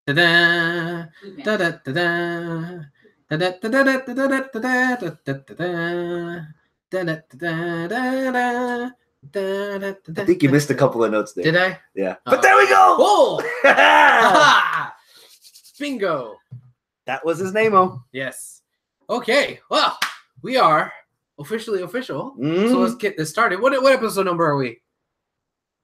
Da-da, da-da-da-da, da-da-da-da-da-da-da-da-da-da-da-da-da-da. I think you missed a couple of notes there. Did I? Yeah. But there we go. Oh! Bingo. That was his name-o. Yes. Okay. Well, we are officially official. Mm. So let's get this started. What episode number are we?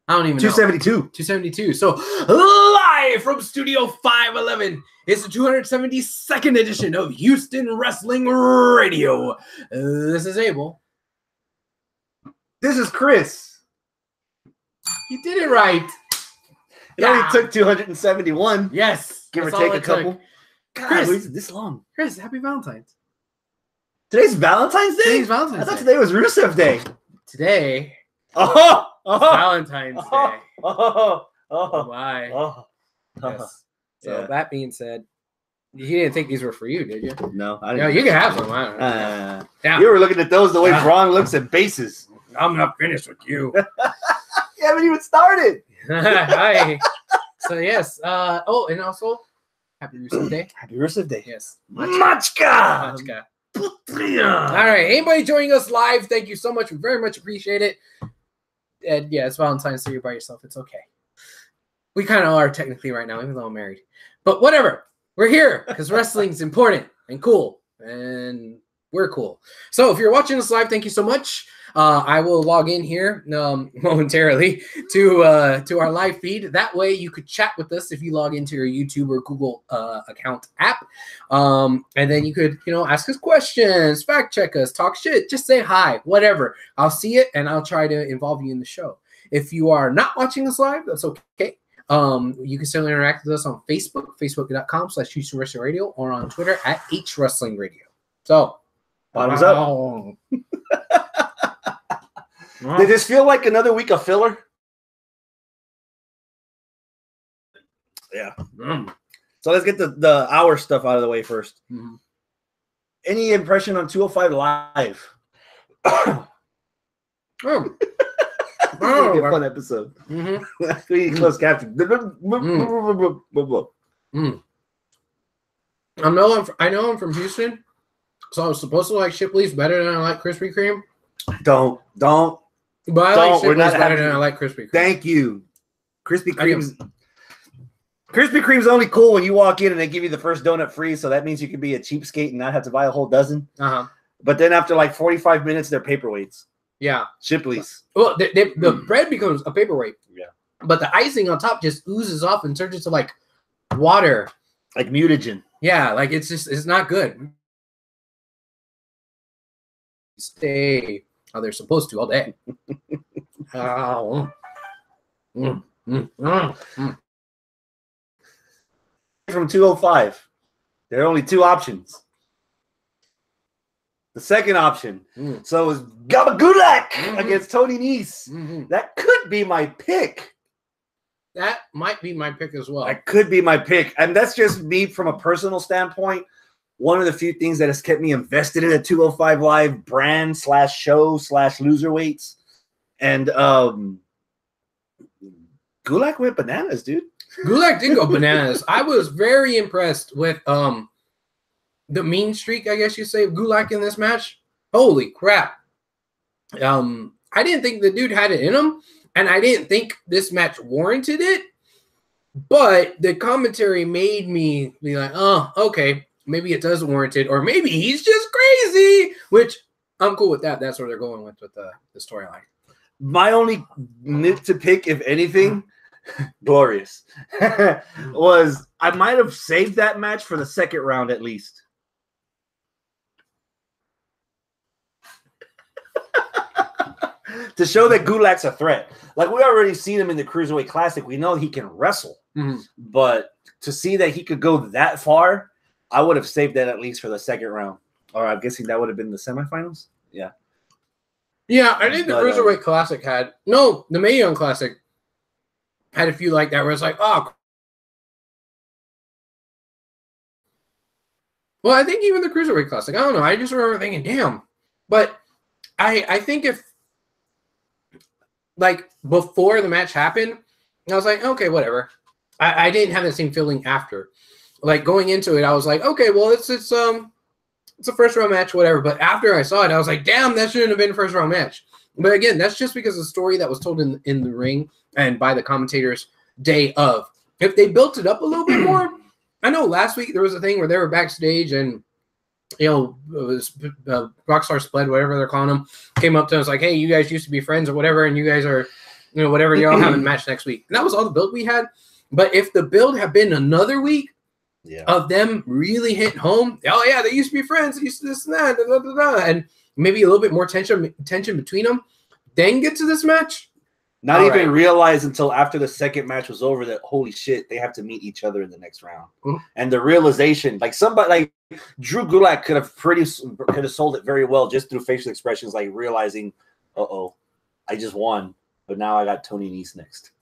I don't even know. 272. 272. So live from Studio 511. It's the 272nd edition of Houston Wrestling Radio. This is Abel. This is Chris. You did it right. It only took 271. Yes. Give or take a couple. Took. God, Chris, why is it this long? Chris, happy Valentine's. Today's Valentine's Day? Today's Valentine's I thought Day. today was Rusev Day. Today Oh! Valentine's Day. Oh! Why? Oh! Yes. So Yeah. that being said, you didn't think these were for you, did you? No, I No, didn't. you can have some. I don't know. Yeah. You were looking at those the way Braun looks at bases. I'm not finished with you. You haven't even started. Hi. So yes. Oh, and also happy Rusev Day. Happy Rusev Day. Yes. Machka. Machka. Putria. All right. Anybody joining us live? Thank you so much. We very much appreciate it. And yeah, it's Valentine's Day. You're by yourself. It's okay. We kind of are technically right now, even though I'm married. But whatever. We're here because wrestling's important and cool, and we're cool. So if you're watching us live, thank you so much. I will log in here momentarily to our live feed. That way you could chat with us if you log into your YouTube or Google account app. And then you could, ask us questions, fact check us, talk shit, just say hi, whatever. I'll see it and I'll try to involve you in the show. If you are not watching us live, that's okay. You can still interact with us on Facebook, facebook.com/Houston Wrestling Radio, or on Twitter at HWrestling Radio. So, bottoms up. Did this feel like another week of filler? Yeah. So let's get the hour stuff out of the way first. Mm-hmm. Any impression on 205 Live? A fun episode. Mm-hmm. We need closed caption. I know I'm from Houston, so I was supposed to like Shipley's better than I like Krispy Kreme. Don't. But I like Shipley's better than I like Krispy Kreme. Thank you. Krispy Kreme's only cool when you walk in and they give you the first donut free, so that means you can be a cheapskate and not have to buy a whole dozen. Uh-huh. But then after like 45 minutes, they're paperweights. Yeah. Shipley's. Well, the bread becomes a paperweight. Yeah. But the icing on top just oozes off and turns into like water. Like mutagen. Yeah, like it's not good. Stay how they're supposed to all day. From 205, there are only two options. The second option, so it was Gabagulak against Tony Nese. Mm-hmm. That could be my pick. That might be my pick as well. That could be my pick. And that's just me from a personal standpoint. One of the few things that has kept me invested in a 205 Live brand /show/loser weights. And Gulak went bananas, dude. Gulak did go bananas. I was very impressed with the mean streak, I guess you say, of Gulak in this match. Holy crap. I didn't think the dude had it in him, and I didn't think this match warranted it, but the commentary made me be like, oh, okay, maybe it does warrant it, or maybe he's just crazy, which I'm cool with that. That's where they're going with the storyline. My only nit to pick, if anything, glorious, was I might have saved that match for the second round at least. To show that Gulak's a threat. Like, we already seen him in the Cruiserweight Classic. We know he can wrestle. Mm-hmm. But to see that he could go that far, I would have saved that at least for the second round. Or I'm guessing that would have been the semifinals? Yeah. Yeah, I think the Cruiserweight Classic had... No, the Mania Classic had a few like that where it's like, oh... Well, I think even the Cruiserweight Classic, I don't know. I just remember thinking, damn. But I think if... Like, before the match happened, I was like, okay, whatever. I didn't have the same feeling after. Like going into it, I was like, okay, well, it's a first round match, whatever. But after I saw it, I was like, damn, that shouldn't have been a first round match. But again, that's just because of the story that was told in the ring and by the commentators day of. If they built it up a little bit more, I know last week there was a thing where they were backstage and, you know, it was Rockstar Split, whatever they're calling them, came up to us like, hey, you guys used to be friends or whatever, and you guys are, you know, whatever, you're all having a match next week. And that was all the build we had. But if the build had been another week of them really hitting home, oh yeah, they used to be friends, they used to this and that, blah, blah, blah, and maybe a little bit more tension between them, then get to this match. Not all even realize until after the second match was over that, holy shit, they have to meet each other in the next round. And the realization, like somebody like Drew Gulak could have sold it very well just through facial expressions, like realizing, I just won, but now I got Tony Nese next.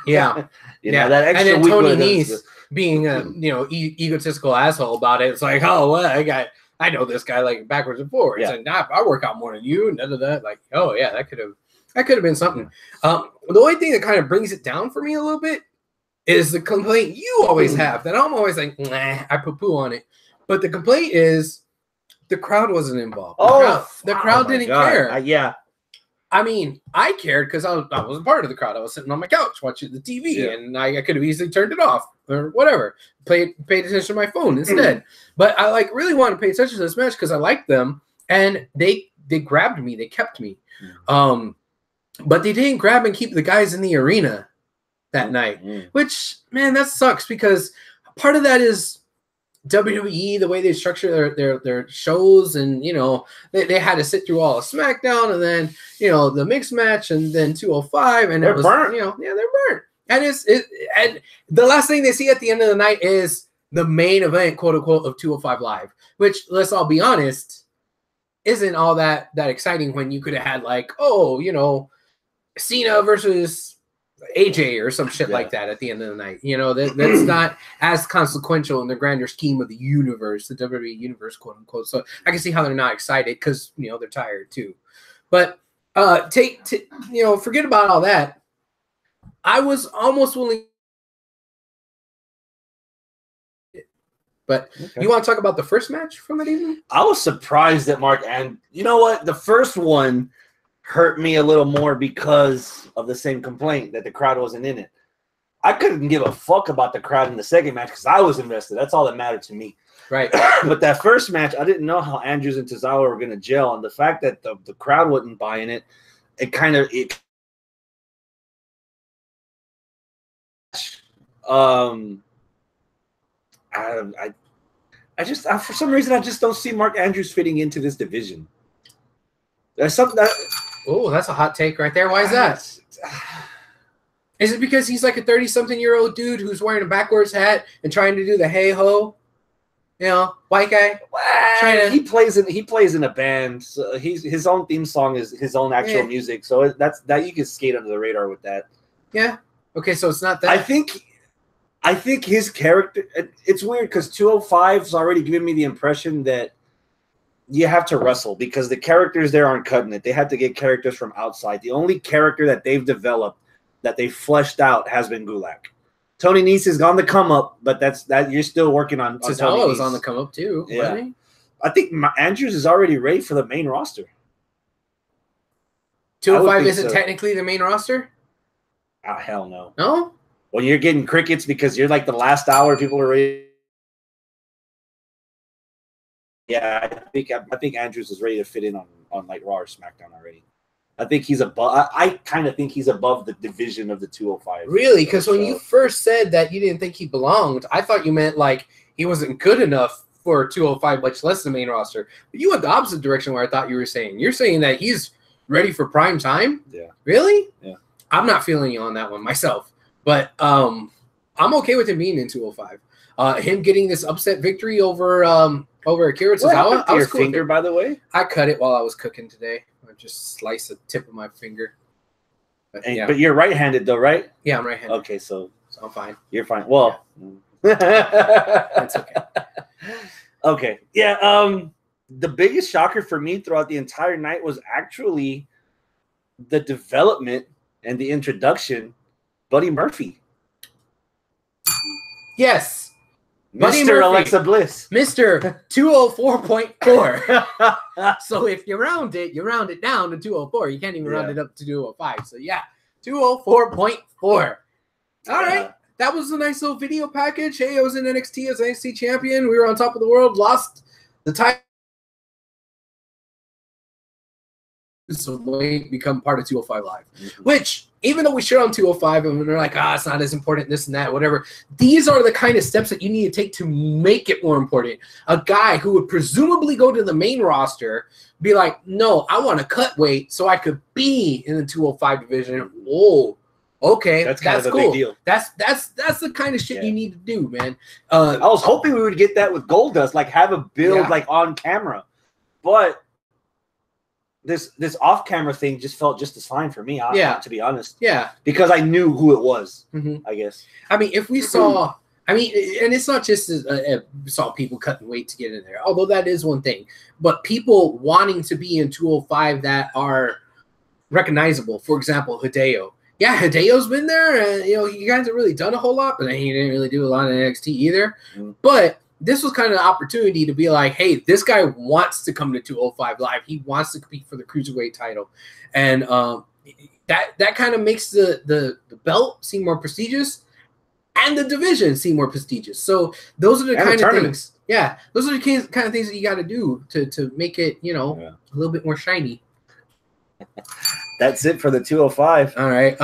Yeah, you know, that extra and then Tony Nese being a egotistical asshole about it. It's like, oh well, I know this guy like backwards and forwards, and I work out more than you, and that. Like, oh yeah, that could have been something. The only thing that kind of brings it down for me a little bit is the complaint you always have that I'm always like, nah, I poo on it. But the complaint is the crowd wasn't involved. The crowd didn't care. I mean, I cared because I was a part of the crowd. I was sitting on my couch watching the TV, and I could have easily turned it off or whatever. Paid attention to my phone instead. But I like really wanted to pay attention to this match because I liked them, and they grabbed me. They kept me. But they didn't grab and keep the guys in the arena that night, which, man, that sucks because part of that is WWE, the way they structure their shows, and, you know, they had to sit through all of SmackDown and then, you know, the mixed match and then 205, and they're burnt. You know, they're burnt. And and the last thing they see at the end of the night is the main event, quote unquote, of 205 Live, which, let's all be honest, isn't all that exciting when you could have had like, oh, you know, Cena versus AJ or some shit like that at the end of the night. You know, that's not as consequential in the grander scheme of the universe, the WWE universe, quote unquote. So I can see how they're not excited because, you know, they're tired too. But you know, forget about all that. I was almost willing. But you want to talk about the first match from that evening? I was surprised that and you know what? The first one hurt me a little more because of the same complaint that the crowd wasn't in it. I couldn't give a fuck about the crowd in the second match because I was invested. That's all that mattered to me. Right. But that first match, I didn't know how Andrews and Tozawa were going to gel. And the fact that the crowd wasn't buying it, for some reason, I just don't see Mark Andrews fitting into this division. There's something that... Oh, that's a hot take right there. Why is that? Is it because he's like a 30-something-year-old dude who's wearing a backwards hat and trying to do the hey-ho? You know, white guy? He plays in a band. So his own theme song is his own actual music. So that's you can skate under the radar with that. Yeah. Okay, so it's not that. I think his character, it's weird because 205's already given me the impression that you have to wrestle because the characters there aren't cutting it. They had to get characters from outside. The only character that they've developed, that they fleshed out, has been Gulak. Tony Nese has gone the come up, but that you're still working on. Tozawa was on the come up too. Yeah, wasn't he? I think Andrews is already ready for the main roster. 205 isn't technically the main roster. Oh, hell no. No. When you're getting crickets because you're like the last hour, people are ready. Yeah, I think Andrews is ready to fit in on like Raw or SmackDown already. I think he's above. I kind of think he's above the division of the 205. Really? Because when you first said that you didn't think he belonged, I thought you meant like he wasn't good enough for 205, much less the main roster. But you went the opposite direction where I thought you were saying. You're saying that he's ready for prime time? Yeah. Really? Yeah. I'm not feeling you on that one myself. But I'm okay with him being in 205. Him getting this upset victory over Akira Tozawa. I was cool finger, by the way. I cut it while I was cooking today. I just sliced the tip of my finger. But you're right-handed though, right? Yeah, I'm right-handed. Okay, so I'm fine. You're fine. Well, that's okay. Okay. Yeah. The biggest shocker for me throughout the entire night was actually the development and the introduction, Buddy Murphy. Yes. Buddy Mr. Murphy. Alexa Bliss. Mr. 204.4. So if you round it down to 204. You can't even round it up to 205. So yeah, 204.4. All right. That was a nice little video package. Hey, I was in NXT as NXT champion. We were on top of the world, lost the title. So they become part of 205 Live, which even though we share on 205 and they're like, it's not as important, this and that, whatever. These are the kind of steps that you need to take to make it more important. A guy who would presumably go to the main roster, be like, no, I want to cut weight so I could be in the 205 division. Whoa. Okay, that's kind of a cool. big deal. That's the kind of shit you need to do, man. I was hoping we would get that with Goldust, like have a build like on camera, but this off camera thing just felt just as fine for me. To be honest, because I knew who it was. I guess. I mean, if we saw, and it's not just saw people cutting weight to get in there, although that is one thing, but people wanting to be in 205 that are recognizable. For example, Hideo. Yeah, Hideo's been there, and he hasn't really done a whole lot, but he didn't really do a lot in NXT either. But this was kind of an opportunity to be like, hey, this guy wants to come to 205 Live. He wants to compete for the Cruiserweight title. And that kind of makes the belt seem more prestigious and the division seem more prestigious. So those are the kind of things. Yeah, those are the kind of things that you got to do to make it, a little bit more shiny. That's it for the 205. All right.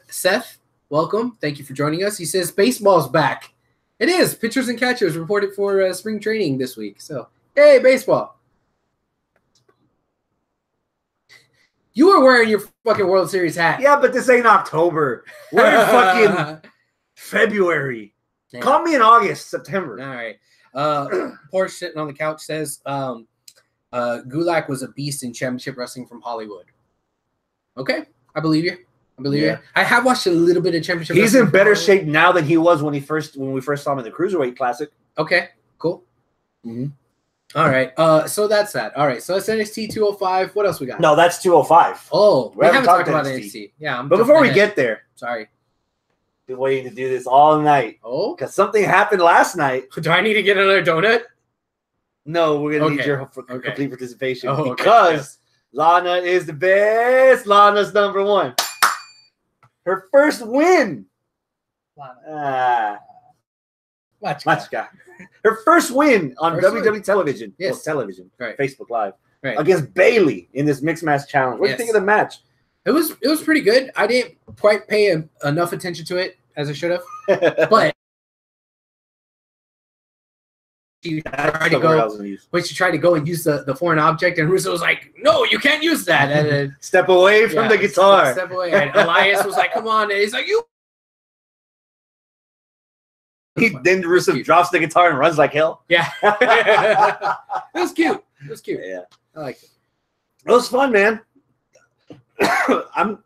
Seth, welcome. Thank you for joining us. He says baseball's back. It is. Pitchers and catchers reported for spring training this week. So, hey, baseball. You were wearing your fucking World Series hat. Yeah, but this ain't October. We're in fucking February. Yeah. Call me in August, September. All right. Porsche sitting on the couch says Gulak was a beast in championship wrestling from Hollywood. Okay. I believe you. I have watched a little bit of championship. He's in better shape now than he was when we first saw him in the Cruiserweight Classic. Okay, cool. All right. So that's that. All right. So it's NXT 205. What else we got? No, that's 205. Oh, we haven't talked about NXT. Yeah. But before we get there, sorry. Been waiting to do this all night. Oh, because something happened last night. Do I need to get another donut? No, we're gonna need your complete participation because Lana is the best. Lana's number one. Her first win. Machka. Her first win on WWE television. Yes. Well, television. Right. Facebook Live. Right. Against Bayley in this mixed match challenge. What do you think of the match? It was pretty good. I didn't quite pay enough attention to it as I should have. But she tried to go and use the foreign object, and Russo was like, "No, you can't use that." And step away from the guitar. Step away. And Elias was like, "Come on!" And he's like, "You." Then Russo drops the guitar and runs like hell. Yeah, it was cute. Yeah, I liked it. It was fun, man. I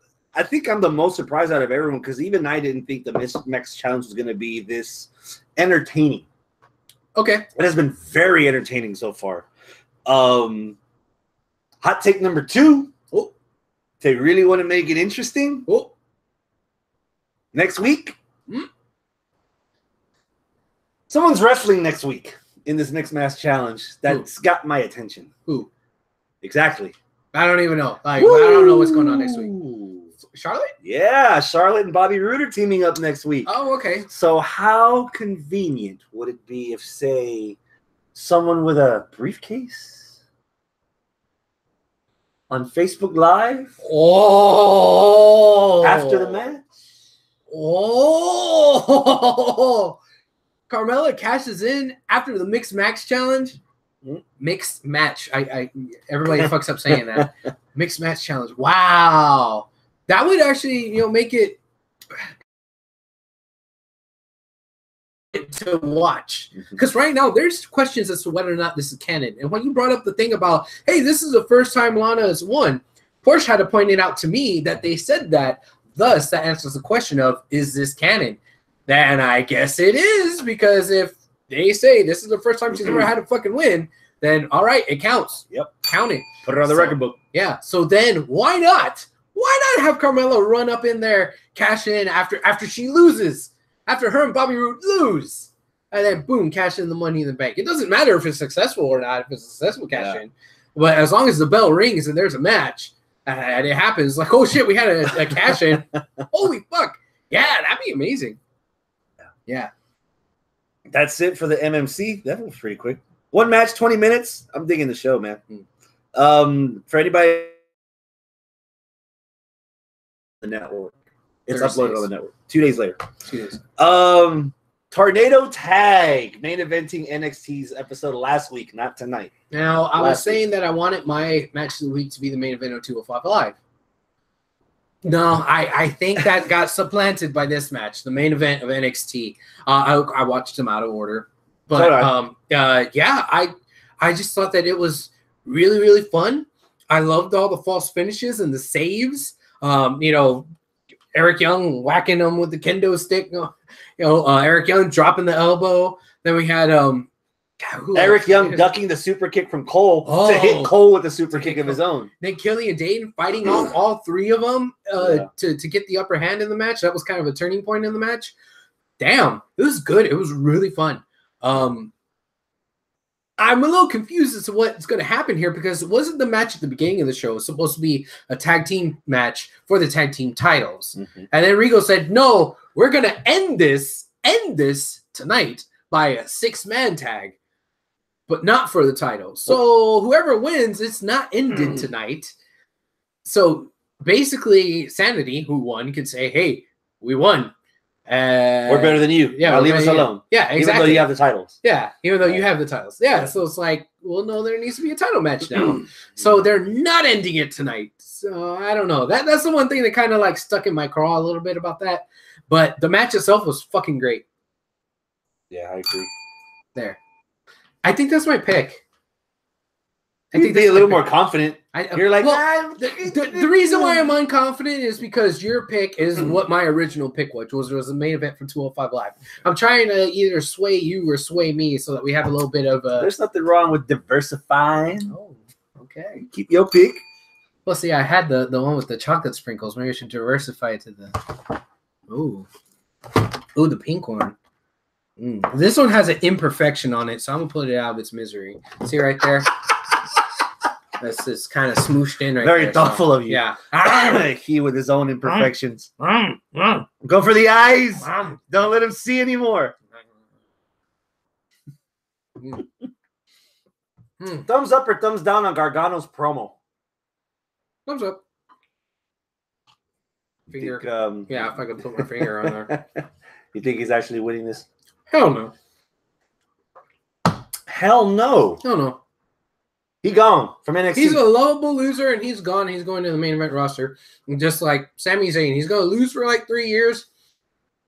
think I'm the most surprised out of everyone because even I didn't think the Mix Challenge was going to be this entertaining. Okay. It has been very entertaining so far. Hot take number 2. Oh, they really want to make it interesting. Oh, next week, someone's wrestling next week in this Mixed Match Challenge. That's got my attention. Who? Exactly. I don't even know. Like, I don't know what's going on next week. Charlotte? Yeah, Charlotte and Bobby Roode are teaming up next week. Oh, okay. So how convenient would it be if, say, someone with a briefcase on Facebook Live after the match? Oh, Carmella cashes in after the Mixed Match Challenge. Mixed match. Everybody fucks up saying that. Mixed match challenge. Wow. That would actually, make it to watch. Because right now there's questions as to whether or not this is canon. And when you brought up the thing about, hey, this is the first time Lana has won, Porsche had to point it out to me that they said that. Thus, that answers the question of, is this canon? Then I guess it is, because if they say this is the first time she's ever had a fucking win, then all right, it counts. Yep. Count it. Put it on the record book. Yeah. So then why not? Why not have Carmella run up in there, cash in after she loses? after her and Bobby Roode lose. And then, boom, cash in the Money in the Bank. It doesn't matter if it's successful or not, if it's a successful cash in. But as long as the bell rings and there's a match, and it happens, like, oh, shit, we had a cash in. Holy fuck. Yeah, that'd be amazing. Yeah. That's it for the MMC. That was pretty quick. One match, 20 minutes. I'm digging the show, man. For anybody the network. It's uploaded on the network. 2 days later. 2 days. Tornado Tag, main eventing NXT's episode last week, not tonight. Now, I was saying that I wanted my match of the week to be the main event of 205 Live. No, I think that got supplanted by this match, the main event of NXT. I watched them out of order. But, yeah, I just thought that it was really, really fun. I loved all the false finishes and the saves. You know, Eric Young whacking them with the kendo stick. Eric Young dropping the elbow. Then we had Eric Young ducking the super kick from Cole to hit Cole with a super kick of his own. Then Killian Dayton fighting off all three of them to get the upper hand in the match. That was kind of a turning point in the match. Damn, it was good. It was really fun. I'm a little confused as to what's going to happen here because it wasn't the match at the beginning of the show. It was supposed to be a tag team match for the tag team titles. And then Rigo said, no, we're going to end this tonight by a 6-man tag, but not for the title. So whoever wins, it's not ended tonight. So basically Sanity, who won, could say, hey, we won. We're better than you. Yeah, leave us alone. Yeah, exactly. Even though you have the titles. Yeah, even though you have the titles. Yeah, so it's like, well, no, there needs to be a title match now. So they're not ending it tonight. So I don't know. That's the one thing that kind of like stuck in my craw a little bit about that. But the match itself was fucking great. Yeah, I agree. There. I think that's my pick. I think be a little more confident. You're like, the reason why I'm unconfident is because your pick is what my original pick was the main event for 205 Live. I'm trying to either sway you or sway me so that we have a little bit of a... There's nothing wrong with diversifying. Oh, okay. Keep your pick. Well, see, I had the one with the chocolate sprinkles. Maybe I should diversify it to the... Ooh, the pink one. This one has an imperfection on it, so I'm going to put it out of its misery. See right there? That's just kind of smooshed in right Very there. thoughtful of you. Yeah. He with his own imperfections. Go for the eyes. Don't let him see anymore. Thumbs up or thumbs down on Gargano's promo? Thumbs up. Finger. Think, yeah, if I could put my finger on there. You think he's actually winning this? Hell no. Hell no. Hell no. He gone from NXT. He's a lovable loser, and he's gone. He's going to the main event roster. And just like Sami Zayn, he's going to lose for like 3 years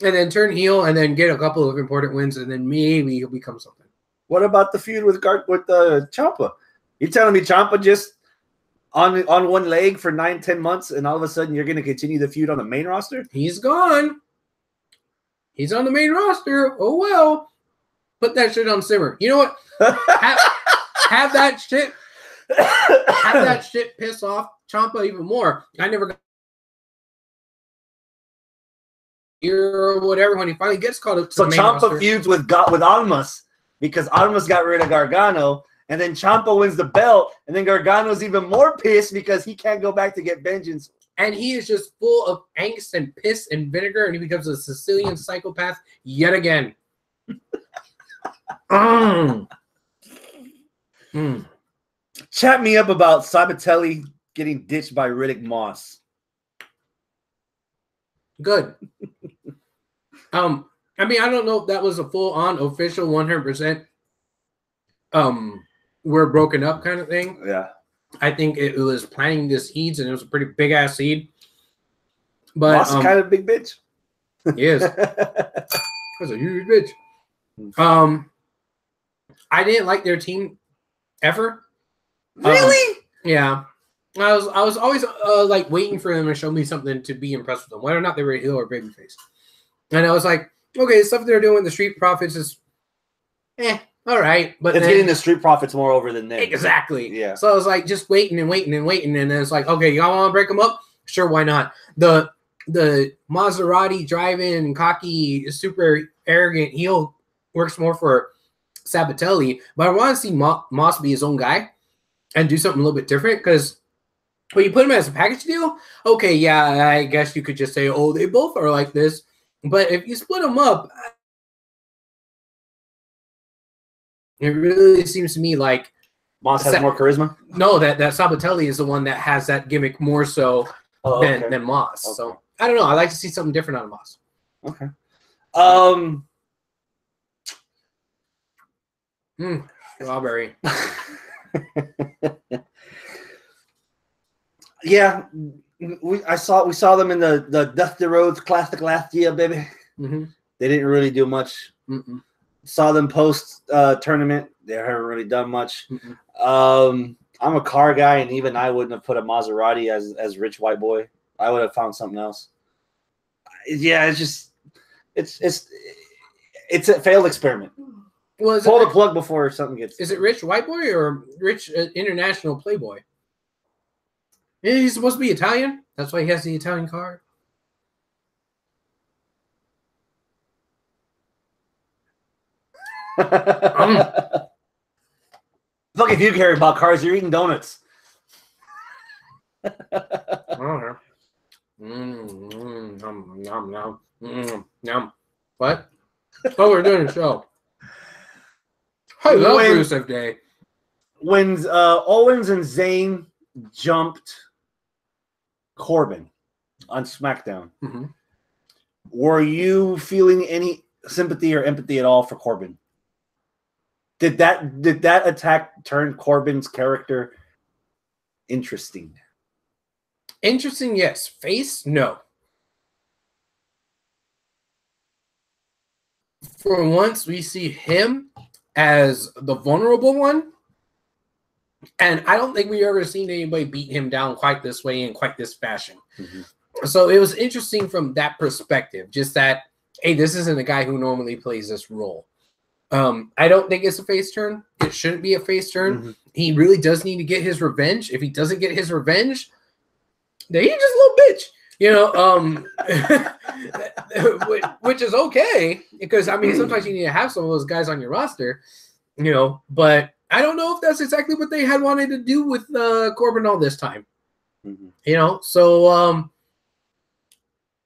and then turn heel and then get a couple of important wins, and then maybe he'll become something. What about the feud with Ciampa? You're telling me Ciampa just on one leg for 9-10 months, and all of a sudden you're going to continue the feud on the main roster? He's gone. He's on the main roster. Oh, well. Put that shit on simmer. You know what? Have that shit. Have that shit piss off Ciampa even more. I never got or whatever when he finally gets called up to the main roster. Ciampa feuds with Almas because Almas got rid of Gargano, and then Ciampa wins the belt, and then Gargano's even more pissed because he can't go back to get vengeance. And he is just full of angst and piss and vinegar, and he becomes a Sicilian psychopath yet again. Chat me up about Sabatelli getting ditched by Riddick Moss. Good. I mean, I don't know if that was a full-on official 100%. We're broken up kind of thing. Yeah. I think it was planting the seeds, and it was a pretty big-ass seed. But Moss is kind of a big bitch. He is. That's a huge bitch. I didn't like their team ever. Really? Yeah. I was always like waiting for them to show me something to be impressed with them, whether or not they were a heel or babyface. And I was like, okay, the stuff they're doing with the Street Profits is all right. But it's getting the Street Profits more over than them. Exactly. Yeah. So I was like just waiting, and then it's like, okay, y'all want to break them up? Sure, why not? The the Maserati driving, cocky, super arrogant heel works more for Sabatelli, but I want to see Moss be his own guy and do something a little bit different, because when you put him as a package deal, okay, yeah, I guess you could just say, oh, they both are like this. But if you split them up, it really seems to me like Moss has more charisma. No, that Sabatelli is the one that has that gimmick more so than Moss. Okay. So I don't know. I like to see something different out of Moss. Okay. Strawberry. Yeah, we saw them in the Dusty Rhodes Classic last year, baby. Mm-hmm. They didn't really do much. Mm-mm. Saw them post tournament. They haven't really done much. Mm-mm. I'm a car guy, and even I wouldn't have put a Maserati as Rich White Boy. I would have found something else. Yeah, it's a failed experiment. Well, pull the plug before something gets. Is it Rich White Boy or Rich International Playboy? He's supposed to be Italian. That's why he has the Italian car. Fuck if you care about cars, you're eating donuts. What? Oh, we're doing a show. I love Rusev Day. When Owens and Zayn jumped Corbin on SmackDown, were you feeling any sympathy or empathy at all for Corbin? Did that attack turn Corbin's character interesting? Interesting, yes. Face, no. For once, we see him as the vulnerable one. And I don't think we've ever seen anybody beat him down quite this way in quite this fashion. So it was interesting from that perspective. Just that, hey, this isn't a guy who normally plays this role. I don't think it's a face turn. It shouldn't be a face turn. He really does need to get his revenge. If he doesn't get his revenge, then he's just a little bitch, you know, which is okay, because I mean, sometimes you need to have some of those guys on your roster, you know, but I don't know if that's exactly what they had wanted to do with Corbin all this time, you know, so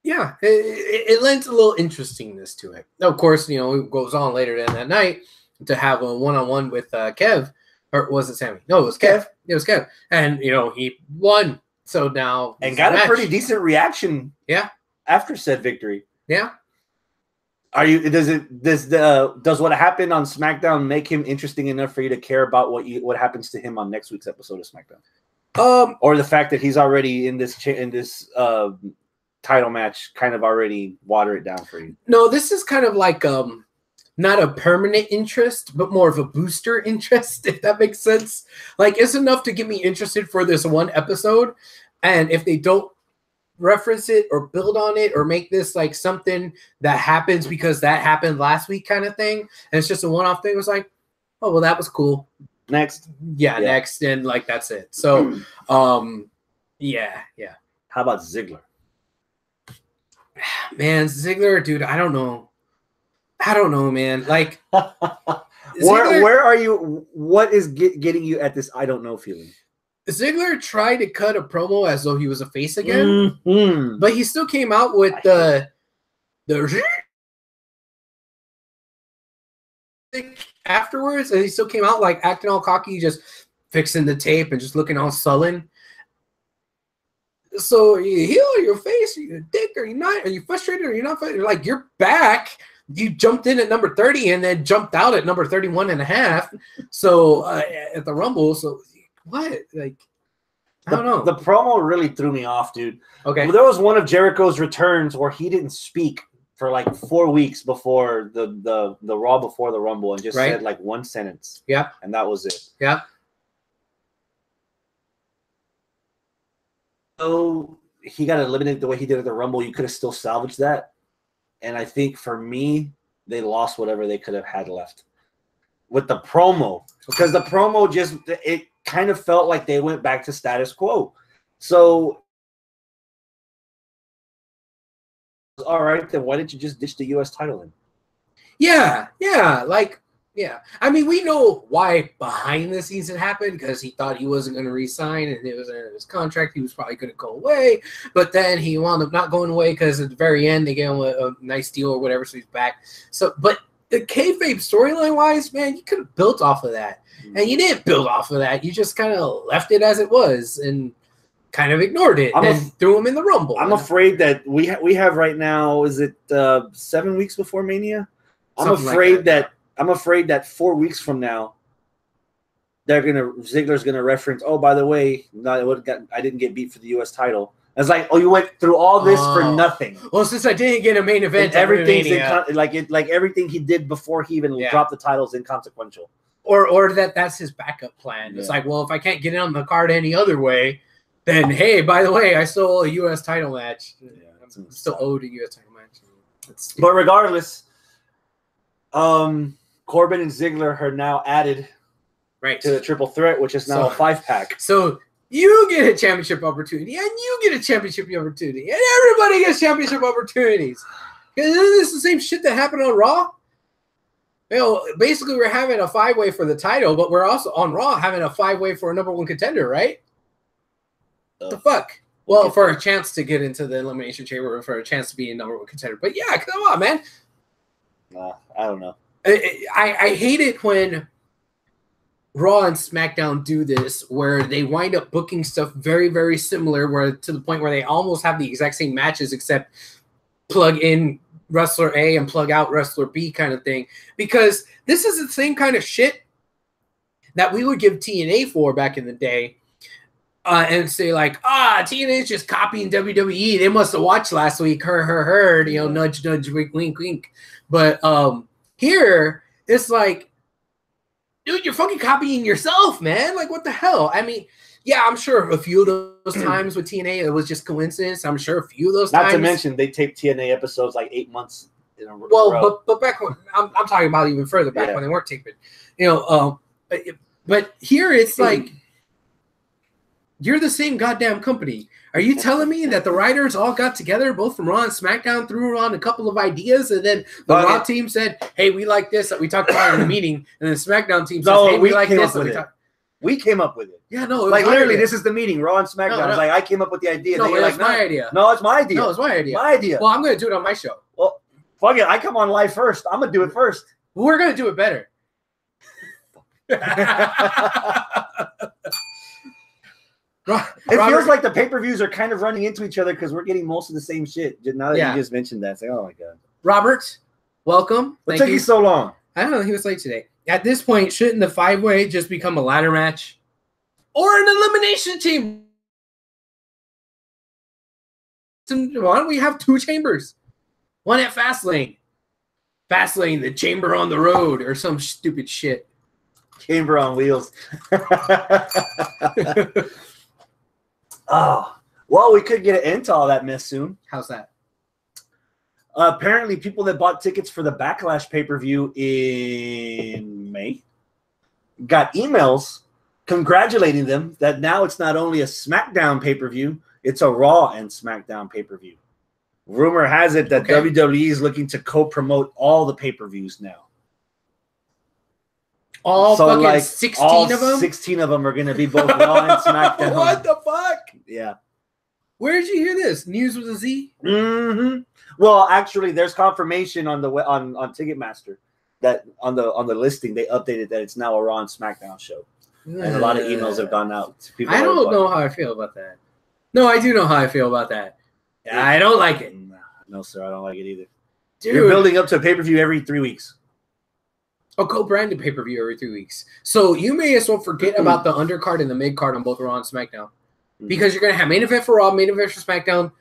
yeah, it lends a little interestingness to it. Of course, you know, it goes on later in that night to have a one-on-one with Kev, or was it Sammy? No, it was Kev. It was Kev, and you know, he won. So now and got a pretty decent reaction. Yeah. After said victory. Yeah. Does what happened on SmackDown make him interesting enough for you to care about what happens to him on next week's episode of SmackDown? Or the fact that he's already in this title match kind of already water it down for you? No, this is kind of like not a permanent interest, but more of a booster interest, if that makes sense. Like, it's enough to get me interested for this one episode. And if they don't reference it or build on it or make this like something that happens because that happened last week kind of thing, and it's just a one-off thing, it was like, oh, well, that was cool. Next. Yeah, next. And like, that's it. So, yeah. How about Ziggler? Man, Ziggler, dude, I don't know, man. Like, where are you? What is getting you at this I don't know feeling? Ziggler tried to cut a promo as though he was a face again, but he still came out with the afterwards, and he still came out like acting all cocky, just fixing the tape and just looking all sullen. So you heel your face, are you a dick, or you not? Are you frustrated, or you're not frustrated? Like, you're back. You jumped in at number 30 and then jumped out at number 31 and a half. So at the Rumble, so what? Like, I don't know. The promo really threw me off, dude. Okay. Well, there was one of Jericho's returns where he didn't speak for like 4 weeks before the Raw before the Rumble, and just said like one sentence. Yeah. And that was it. Yeah. So he got eliminated the way he did at the Rumble. You could have still salvaged that. And I think for me, they lost whatever they could have had left with the promo, because the promo it kind of felt like they went back to status quo. So all right, then why didn't you just ditch the U.S. title then? Yeah. Yeah. I mean, we know why behind the scenes it happened, because he thought he wasn't going to resign and it was in his contract. He was probably going to go away, but then he wound up not going away because at the very end they gave him a nice deal or whatever, so he's back. So, but the kayfabe storyline wise, man, you could have built off of that, and you didn't build off of that. You just kind of left it as it was and kind of ignored it and threw him in the Rumble. I'm afraid that we have right now. Is it 7 weeks before Mania? I'm afraid that 4 weeks from now, Ziggler's gonna reference. Oh, by the way, I didn't get beat for the U.S. title. It's like, oh, you went through all this for nothing. Well, since I didn't get a main event, everything's like everything he did before he even dropped the title is inconsequential. Or that's his backup plan. It's like, well, if I can't get it on the card any other way, then hey, by the way, I still owe a U.S. title match. Yeah, I'm still owed a U.S. title match. But regardless, Corbin and Ziggler are now added to the triple threat, which is now a 5-pack. So you get a championship opportunity, and you get a championship opportunity, and everybody gets championship opportunities. Because isn't this the same shit that happened on Raw? You know, basically we're having a 5-way for the title, but we're also on Raw having a 5-way for a #1 contender, right? What the fuck? Well, for a chance to get into the Elimination Chamber, for a chance to be a #1 contender. But yeah, come on, man. I don't know. I hate it when Raw and SmackDown do this, where they wind up booking stuff very, very similar, where to the point where they almost have the exact same matches, except plug in wrestler A and plug out wrestler B kind of thing. Because this is the same kind of shit that we would give TNA for back in the day. And say like, TNA is just copying WWE. They must have watched last week. Heard, you know, nudge, nudge, wink, wink, wink. But here, it's like, dude, you're fucking copying yourself, man. Like, what the hell? I mean, yeah, I'm sure a few of those times with TNA, it was just coincidence. I'm sure a few of those times. Not to mention, they taped TNA episodes like 8 months in a row. Well, but back when, I'm talking about even further back when they weren't taping. You know, but here it's like, you're the same goddamn company. Are you telling me that the writers all got together, both from Raw and SmackDown, threw on a couple of ideas, and then the Raw team said, hey, we like this that we talked about in the meeting, and then the SmackDown team says, hey, we like this that we talked. We came up with it. Yeah, no, like literally, this is the meeting, Raw and SmackDown. No. It's like I came up with the idea. No, it's my idea. No, it's my idea. No, it's my idea. My idea. Well, I'm going to do it on my show. Well, fuck it. I come on live first. I'm going to do it first. We're going to do it better. It feels like the pay-per-views are kind of running into each other because we're getting most of the same shit. Now that you just mentioned that, it's like, oh my god. Robert, welcome. What took you so long? I don't know. He was late today. At this point, shouldn't the 5-way just become a ladder match or an elimination chamber? Why don't we have 2 chambers? One at FastLane. FastLane, the chamber on the road, or some stupid shit. Chamber on wheels. Oh, well, we could get an end to all that mess soon. How's that? Apparently, people that bought tickets for the Backlash pay-per-view in May got emails congratulating them that now it's not only a SmackDown pay-per-view, it's a Raw and SmackDown pay-per-view. Rumor has it that WWE is looking to co-promote all the pay-per-views now. All so fucking like 16 of them? 16 of them are going to be both Raw and SmackDown. What the fuck? Yeah. Where did you hear this? News with a Z? Mm-hmm. Well, actually, there's confirmation on the on Ticketmaster that on the listing they updated that it's now a Raw and SmackDown show, and a lot of emails have gone out to people. I don't know how I feel about that. No, I do know how I feel about that. Yeah, I don't like it. No, sir, I don't like it either. Dude. You're building up to a pay-per-view every 3 weeks. A co-branded pay-per-view every 3 weeks. So you may as well forget about the undercard and the mid-card on both Raw and SmackDown. Because you're going to have main event for Raw, main event for SmackDown,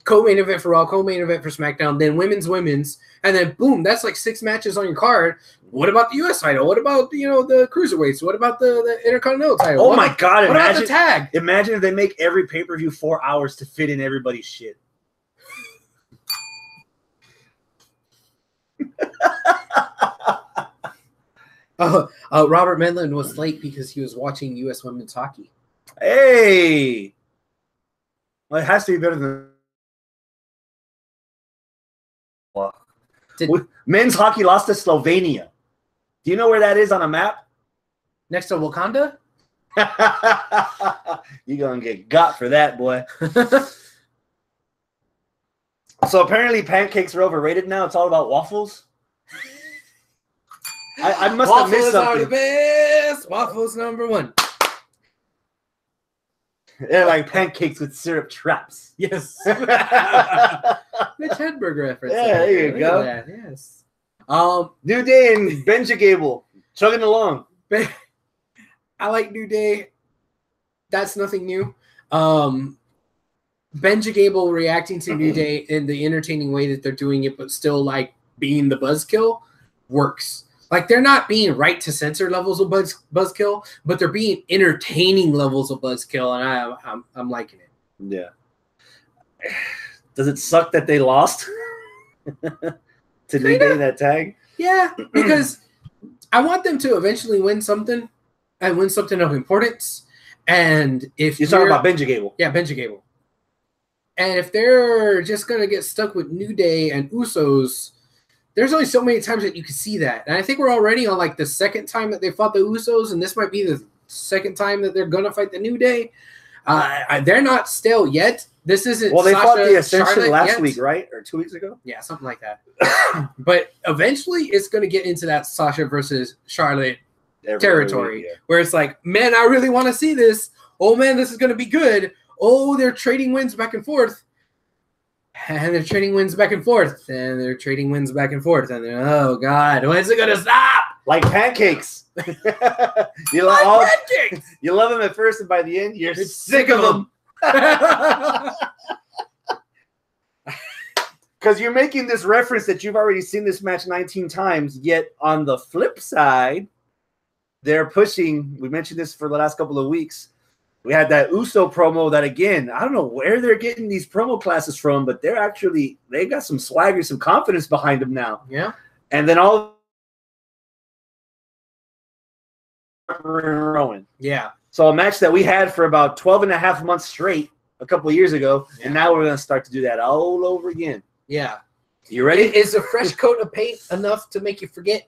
co-main event for Raw, co-main event for SmackDown, then women's, and then boom, that's like 6 matches on your card. What about the U.S. title? What about, the cruiserweights? What about the Intercontinental title? Oh my God. What about the tag? Imagine if they make every pay-per-view 4 hours to fit in everybody's shit. Robert Medlin was late because he was watching U.S. women's hockey. Hey! Well, it has to be better than Men's hockey lost to Slovenia. Do you know where that is on a map? Next to Wakanda? You're going to get got for that, boy. So apparently pancakes are overrated now. It's all about waffles. I must have missed something. Waffles are the best. Waffles #1. They're like pancakes with syrup traps. Yes. Mitch Hedberg reference. Yeah, there you go. Yes. New Day and Benja Gable chugging along. I like New Day. That's nothing new. Benja Gable reacting to New Day in the entertaining way that they're doing it, but still like being the buzzkill works. Like they're not being right to censor levels of buzzkill, but they're being entertaining levels of buzzkill, and I'm liking it. Yeah. Does it suck that they lost to New Day in that tag? Yeah, because I want them to eventually win something and win something of importance. And if you're talking about Benja Gable, yeah, Benja Gable, and if they're just gonna get stuck with New Day and Usos. There's only so many times that you can see that. And I think we're already on like the second time that they fought the Usos, and this might be the second time that they're going to fight the New Day. They're not stale yet. This isn't well, they Sasha, fought the Ascension Charlotte last yet. week, right? Or 2 weeks ago? Yeah, something like that. But eventually it's going to get into that Sasha versus Charlotte territory where it's like, man, I really want to see this. Oh, man, this is going to be good. Oh, they're trading wins back and forth. And they're trading wins back and forth, and they're trading wins back and forth, and oh god, when's it gonna stop? Like pancakes. You love pancakes. You love them at first, and by the end, you're sick of them. Because you're making this reference that you've already seen this match 19 times. Yet on the flip side, they're pushing. We mentioned this for the last couple of weeks. We had that Uso promo that, again, I don't know where they're getting these promo classes from, but they got some swagger, some confidence behind them now. Yeah. And then all rowing. Yeah. So a match that we had for about 12 and a half months straight a couple of years ago, and now we're going to start to do that all over again. Yeah. You ready? Is a fresh coat of paint enough to make you forget?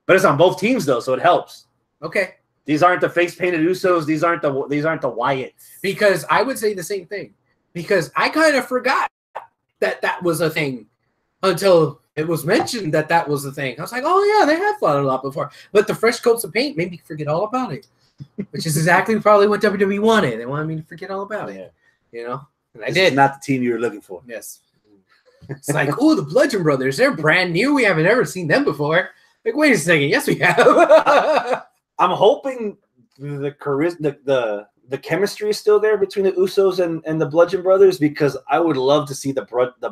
But it's on both teams, though, so it helps. Okay. These aren't the face painted Usos. These aren't the Wyatts. Because I would say the same thing. Because I kind of forgot that was a thing until it was mentioned that was a thing. I was like, oh yeah, they have fought a lot before. But the fresh coats of paint made me forget all about it, which is exactly probably what WWE wanted. They wanted me to forget all about it. You know, and I did. Not the team you were looking for. Yes. It's like, oh, the Bludgeon Brothers. They're brand new. We haven't ever seen them before. Like, wait a second. Yes, we have. I'm hoping the chemistry is still there between the Usos and the Bludgeon Brothers, because I would love to see the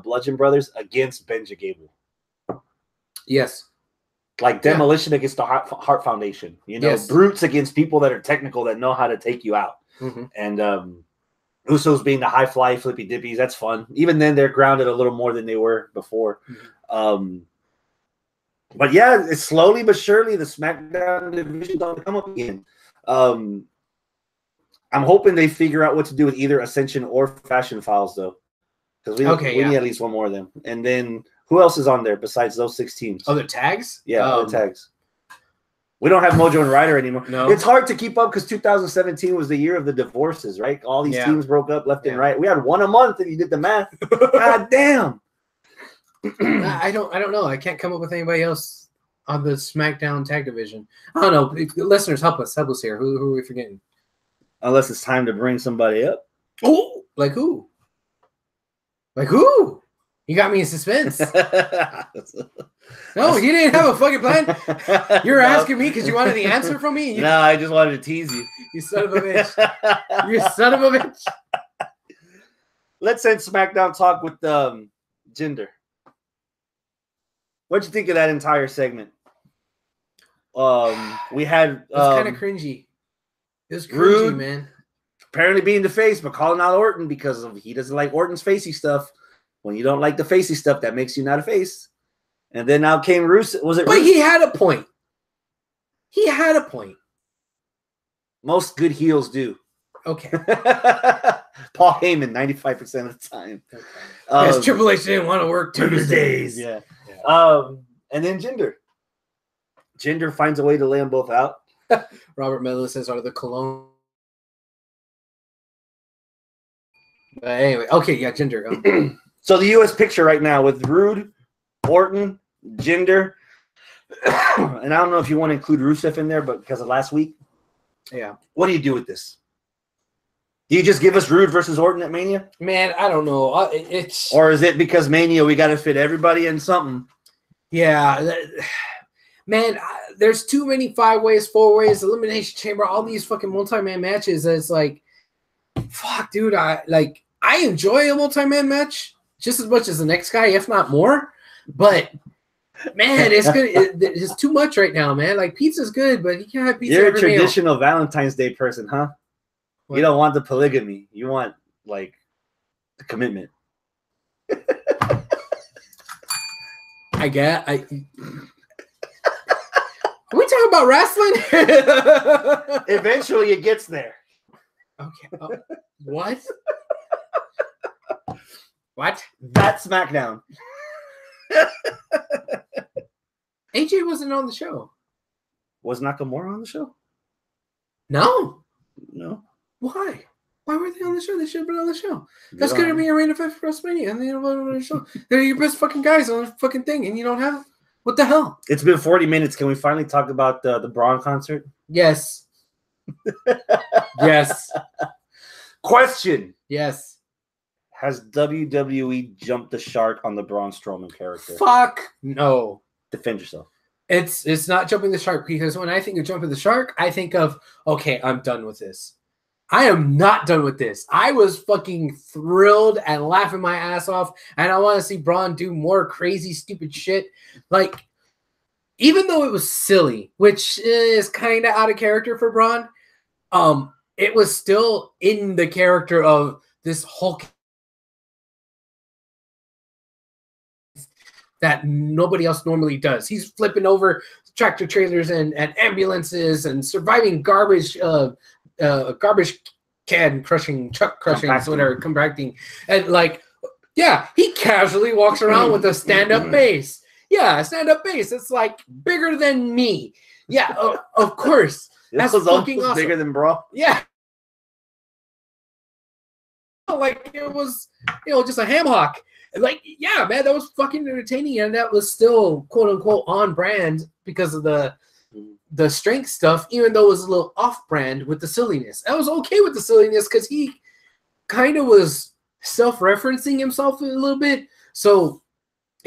Bludgeon Brothers against Benja Gable. Yes. Like Demolition against the Heart Foundation. You know, brutes against people that are technical, that know how to take you out. Mm-hmm. And Usos being the high fly flippy dippies, that's fun. Even then, they're grounded a little more than they were before. Mm-hmm. But yeah, it's slowly but surely the SmackDown division going to come up again. I'm hoping they figure out what to do with either Ascension or Fashion Files, though, because we need at least one more of them. And then who else is on there besides those 6 teams? Other tags? Yeah, other tags. We don't have Mojo and Ryder anymore. No, it's hard to keep up because 2017 was the year of the divorces, right? All these teams broke up left and right. We had one a month, and you did the math. God damn. I don't know. I can't come up with anybody else on the SmackDown tag division. I don't know. Listeners, help us here. Who are we forgetting? Unless it's time to bring somebody up. Oh, like who? Like who? You got me in suspense. No, you didn't have a fucking plan. You were asking me because you wanted the answer from me. No, I just wanted to tease you. You son of a bitch. You son of a bitch. Let's end SmackDown talk with Jinder. What'd you think of that entire segment? We had it was kind of cringy. It was cringy, Rude, man. Apparently being the face, but calling out Orton because he doesn't like Orton's facey stuff. When you don't like the facey stuff, that makes you not a face. And then now came Rusev. Was it? But Rusev? He had a point. He had a point. Most good heels do. Okay. Paul Heyman, 95% of the time. Okay. Because Triple H didn't want to work Tuesdays. Yeah. And then Jinder. Jinder finds a way to lay them both out. Robert Medley says, are the cologne. But anyway, okay, yeah, Jinder. So the U.S. picture right now with Rude, Orton, Jinder, and I don't know if you want to include Rusev in there, but because of last week. Yeah. What do you do with this? Do you just give us Rude versus Orton at Mania? Man, I don't know. Or is it because Mania, we got to fit everybody in something? Yeah. Man, there's too many 5-ways, 4-ways, Elimination Chamber, all these fucking multi-man matches. It's like, fuck, dude. I enjoy a multi-man match just as much as the next guy, if not more. But man, it's good. It's too much right now, man. Like pizza's good, but you can't have pizza. You're a traditional Valentine's Day person, huh? What? You don't want the polygamy. You want like the commitment. I get. Are we talking about wrestling? Eventually, it gets there. Okay. What? What? That's SmackDown. AJ wasn't on the show. Was Nakamura on the show? No. Why? Why were they on the show? They should have been on the show. That's going to be a main event for WrestleMania, and they don't want on the show. They're your best fucking guys on the fucking thing, and you don't have them? What the hell? It's been 40 minutes. Can we finally talk about the Braun concert? Yes. Yes. Question. Yes. Has WWE jumped the shark on the Braun Strowman character? Fuck no. Defend yourself. It's not jumping the shark, because when I think of jumping the shark, I think of, okay, I'm done with this. I am not done with this. I was fucking thrilled and laughing my ass off, and I want to see Braun do more crazy, stupid shit. Like, even though it was silly, which is kind of out of character for Braun, it was still in the character of this Hulk that nobody else normally does. He's flipping over tractor trailers and ambulances and surviving garbage can crushing, truck crushing, whatever, compacting. And like, yeah, he casually walks around with a stand-up bass. Yeah, stand-up bass. It's like bigger than me. Yeah, of course. That's fucking awesome. Bigger than Braun. Yeah. Like it was, just a ham hock. Like, yeah, man, that was fucking entertaining, and that was still quote unquote on brand because of the strength stuff, even though it was a little off brand with the silliness. I was okay with the silliness because he kind of was self-referencing himself a little bit. So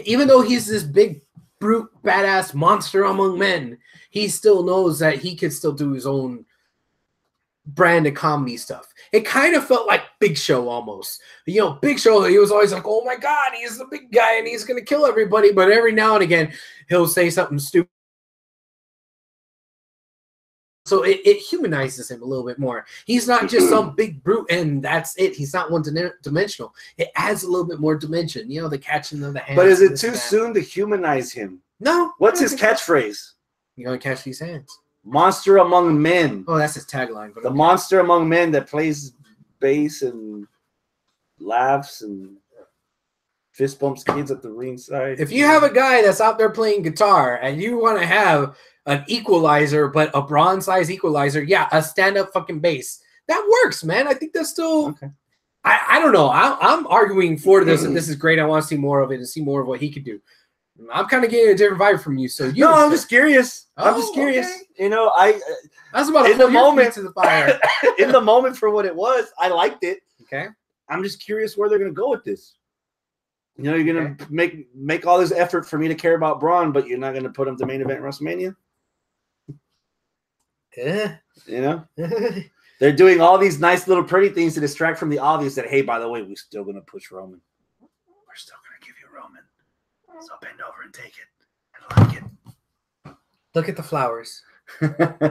even though he's this big brute badass monster among men, he still knows that he could still do his own brand of comedy stuff. It kind of felt like Big Show almost. Big Show, he was always like, oh my God, he's the big guy and he's going to kill everybody. But every now and again, he'll say something stupid. So it humanizes him a little bit more. He's not just some big brute and that's it. He's not one-dimensional. It adds a little bit more dimension. The catching of the hands. But is it too soon to humanize him? No. What's his catchphrase? You're going to catch these hands. Monster among men. Oh, that's his tagline. The monster among men that plays bass and laughs and fist bumps kids at the ringside. If you have a guy that's out there playing guitar and you want to have an equalizer, but a bronze-size equalizer, yeah, a stand-up fucking bass. That works, man. I think that's still... Okay. I don't know. I'm arguing for this, and this is great. I want to see more of it and see more of what he could do. I'm kind of getting a different vibe from you. So I'm just curious. I'm just curious. Okay. I was about to put your feet to the fire. In the moment for what it was, I liked it. Okay. I'm just curious where they're going to go with this. You're going to make all this effort for me to care about Braun, but you're not going to put him to main event WrestleMania? Yeah. They're doing all these nice little pretty things to distract from the obvious that, hey, by the way, we're still going to push Roman. We're still going to give you Roman. So bend over and take it. I like it. Look at the flowers.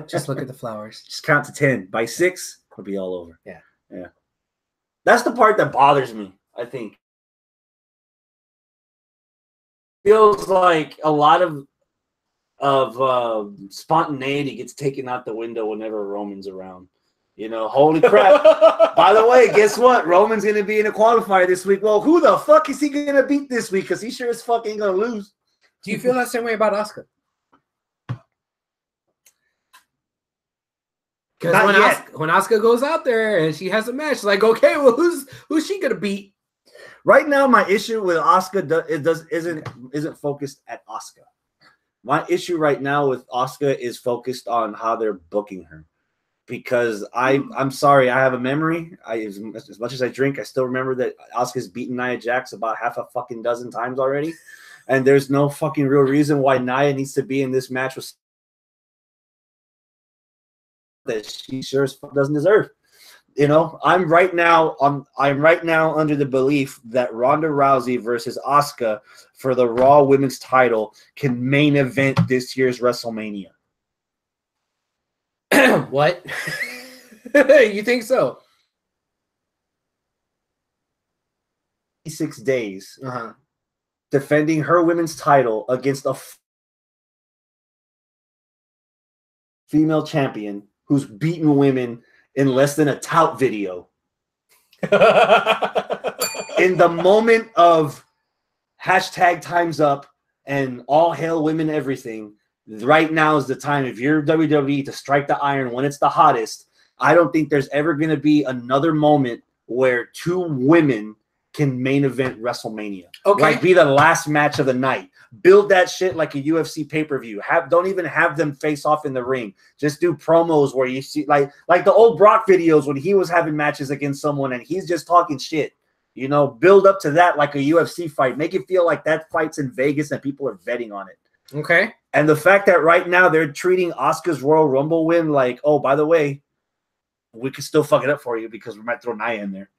Just look at the flowers. Just count to 10. By 6, it'll be all over. Yeah. That's the part that bothers me, I think. Feels like a lot of spontaneity gets taken out the window whenever Roman's around. You know, holy crap. By the way, guess what? Roman's going to be in a qualifier this week. Well, who the fuck is he going to beat this week? Because he sure as fuck ain't going to lose. Do you feel that same way about Asuka? Because when Asuka goes out there and she has a match, it's like, okay, well, who's she going to beat? Right now, my issue with Asuka isn't focused at Asuka. My issue right now with Asuka is focused on how they're booking her. Because I'm sorry, I have a memory. As much as I drink, I still remember that Asuka's beaten Nia Jax about half a fucking dozen times already. And there's no fucking real reason why Nia needs to be in this match with that she sure as fuck doesn't deserve. You know, I'm right now under the belief that Ronda Rousey versus Asuka for the Raw Women's title can main event this year's WrestleMania. What? You think so? 6 days defending her women's title against a female champion who's beaten women in less than a tout video. In the moment of hashtag time's up and all hail women everything, right now is the time, if you're WWE, to strike the iron when it's the hottest. I don't think there's ever going to be another moment where two women can main event WrestleMania. Okay. Like, be the last match of the night. Build that shit like a UFC pay-per-view. Don't even have them face off in the ring. Just do promos where you see like the old Brock videos when he was having matches against someone and he's just talking shit. You know, build up to that like a UFC fight. Make it feel like that fight's in Vegas and people are betting on it. Okay. And the fact that right now they're treating Asuka's Royal Rumble win like, oh, by the way, we could still fuck it up for you because we might throw Nia in there.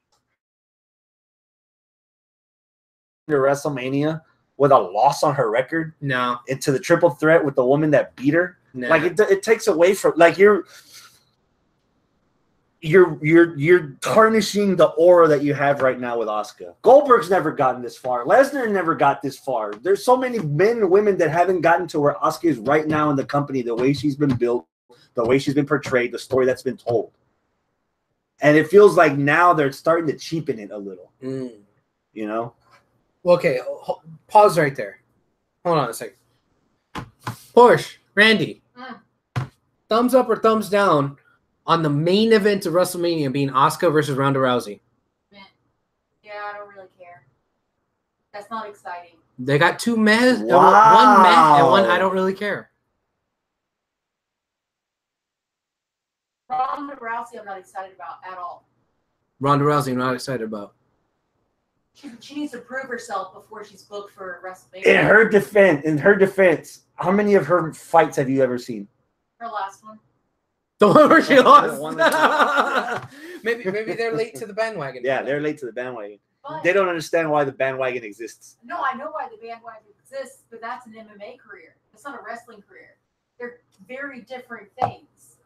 WrestleMania with a loss on her record, no, into the triple threat with the woman that beat her, no. Like it takes away from like you're tarnishing the aura that you have right now with Asuka. Goldberg's never gotten this far. Lesnar never got this far. There's so many men and women that haven't gotten to where Asuka is right now in the company, the way she's been built, the way she's been portrayed, the story that's been told. And it feels like now they're starting to cheapen it a little. You know? Well, okay, pause right there. Hold on a second. Porsche, Randy, thumbs up or thumbs down on the main event of WrestleMania being Asuka versus Ronda Rousey? Yeah, I don't really care. That's not exciting. They got two meh, one meh, and one I don't really care. Ronda Rousey, I'm not excited about at all. Ronda Rousey, I'm not excited about. She needs to prove herself before she's booked for WrestleMania. In her defense, how many of her fights have you ever seen? Her last one. The one where she lost. maybe they're late to the bandwagon. Yeah, they're late to the bandwagon. But they don't understand why the bandwagon exists. No, I know why the bandwagon exists, but that's an MMA career. It's not a wrestling career. They're very different things.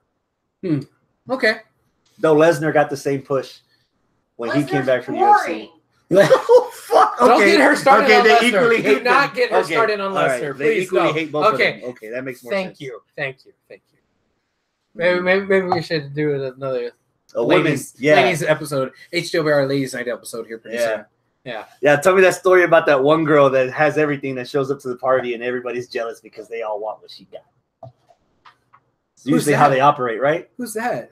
Okay. Though Lesnar got the same push when he came back from UFC. Oh, fuck. Okay. Don't get her started on they Lesnar. Equally hate Do not them. get her started on Lesnar. Right. They Please equally no. hate both of them. Okay, that makes more sense. Thank you. Maybe we should do another ladies episode, HWR Ladies Night episode here pretty soon. Yeah. Tell me that story about that one girl that has everything that shows up to the party and everybody's jealous because they all want what she got. It's usually how they operate, right? Who's that?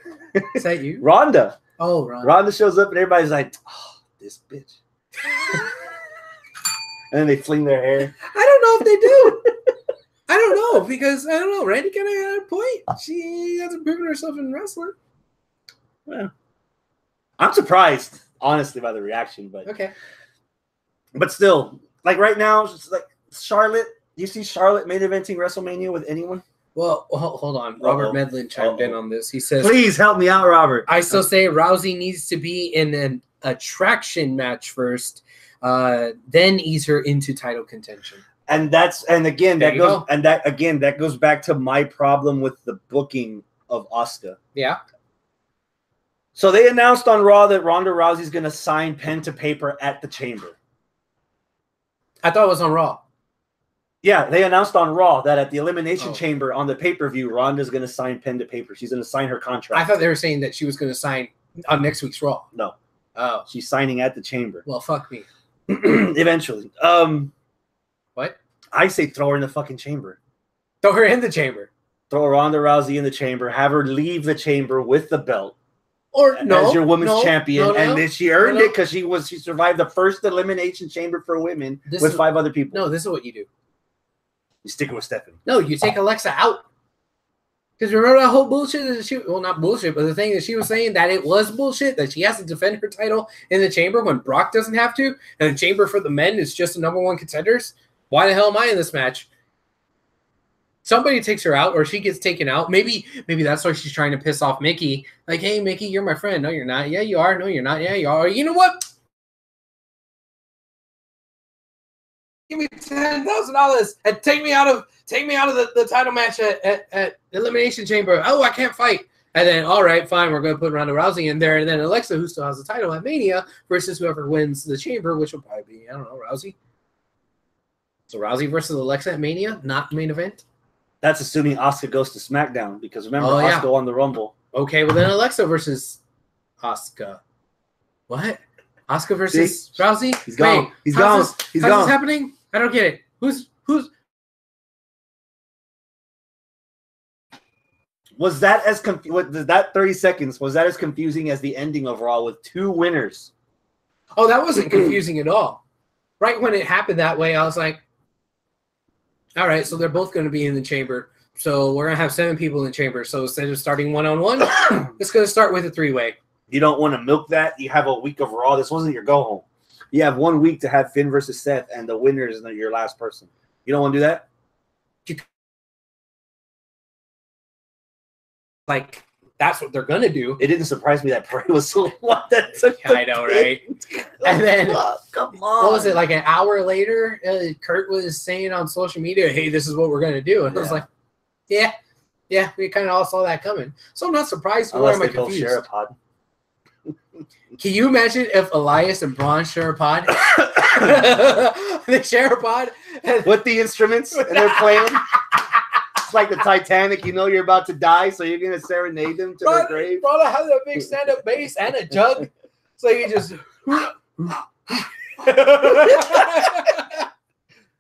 Is that you? Rhonda. Oh, Rhonda. Rhonda shows up and everybody's like, oh, this bitch. And then they fling their hair. I don't know if they do. I don't know because I don't know. Randy kind of had a point. She hasn't proven herself in wrestling. Well, I'm surprised, honestly, by the reaction. But okay. But still, like right now, it's like Charlotte. Do you see Charlotte main eventing WrestleMania with anyone? Well, hold on. Robert Medlin chimed in on this. He says, "Please help me out, Robert." I still say Rousey needs to be in an attraction match first, then ease her into title contention. And that goes back to my problem with the booking of Asuka. Yeah. So they announced on Raw that Ronda Rousey's going to sign pen to paper at the Chamber. I thought it was on Raw. Yeah, they announced on Raw that at the Elimination Chamber on the pay-per-view, Ronda's going to sign pen to paper. She's going to sign her contract. I thought they were saying that she was going to sign on next week's Raw. No. Oh. She's signing at the Chamber. Well, fuck me. Eventually. What? I say throw her in the fucking Chamber. Throw her in the Chamber. Throw Ronda Rousey in the Chamber. Have her leave the Chamber with the belt. Or no, as your women's champion, and then she earned it because she survived the first Elimination Chamber for women with 5 other people. No, this is what you do. You stick it with Stephanie. No, you take Alexa out. Because remember that whole bullshit that she, well, not bullshit, but the thing that she was saying that it was bullshit, that she has to defend her title in the Chamber when Brock doesn't have to, and the Chamber for the men is just the #1 contenders. Why the hell am I in this match? Somebody takes her out, or she gets taken out. Maybe that's why she's trying to piss off Mickey. Like, hey, Mickey, you're my friend. No, you're not. Yeah, you are. No, you're not. Yeah, you are. You know what? Give me $10,000 and take me out of the title match at Elimination Chamber. Oh, I can't fight. And then, all right, fine, we're going to put Ronda Rousey in there, and then Alexa, who still has the title at Mania, versus whoever wins the Chamber, which will probably be, I don't know, Rousey. So Rousey versus Alexa at Mania, not main event. That's assuming Asuka goes to SmackDown, because remember, Asuka won the Rumble. Okay, well then Alexa versus Asuka. What? Asuka versus Rousey? He's gone. He's gone. He's gone. How's this happening? I don't get it. Who's? Was that as that 30 seconds? Was that as confusing as the ending of Raw with 2 winners? Oh, that wasn't confusing at all. Right when it happened that way, I was like, all right, so they're both going to be in the Chamber. So we're going to have 7 people in the Chamber. So instead of starting 1-on-1, it's going to start with a 3-way. You don't want to milk that. You have a week of Raw. This wasn't your go-home. You have 1 week to have Finn versus Seth, and the winner is your last person. You don't want to do that? Like, that's what they're going to do. It didn't surprise me that Bray was so long. That took I know, right? And then, come on. What was it, like an hour later, Kurt was saying on social media, hey, this is what we're going to do. And I was like, yeah, we kind of all saw that coming. So I'm not surprised. Unless they both share a pod. Can you imagine if Elias and Braun share a pod? They share a pod? With the instruments, and they're playing. It's like the Titanic. You know you're about to die, so you're going to serenade them to their grave. Braun has a big stand-up bass and a jug. So you just...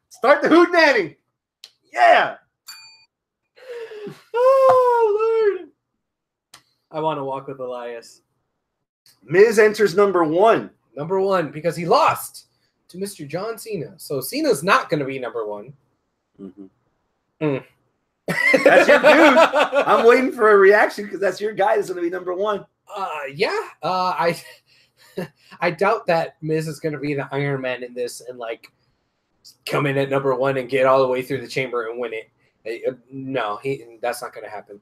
Start the hootenanny. Yeah. Oh, Lord. I want to walk with Elias. Miz enters number 1. Number 1, because he lost to Mr. John Cena. So Cena's not going to be number 1. Mm-hmm. That's your dude. I'm waiting for a reaction because that's your guy that's going to be number 1. I doubt that Miz is going to be the Iron Man in this and like come in at number 1 and get all the way through the Chamber and win it. No, that's not going to happen.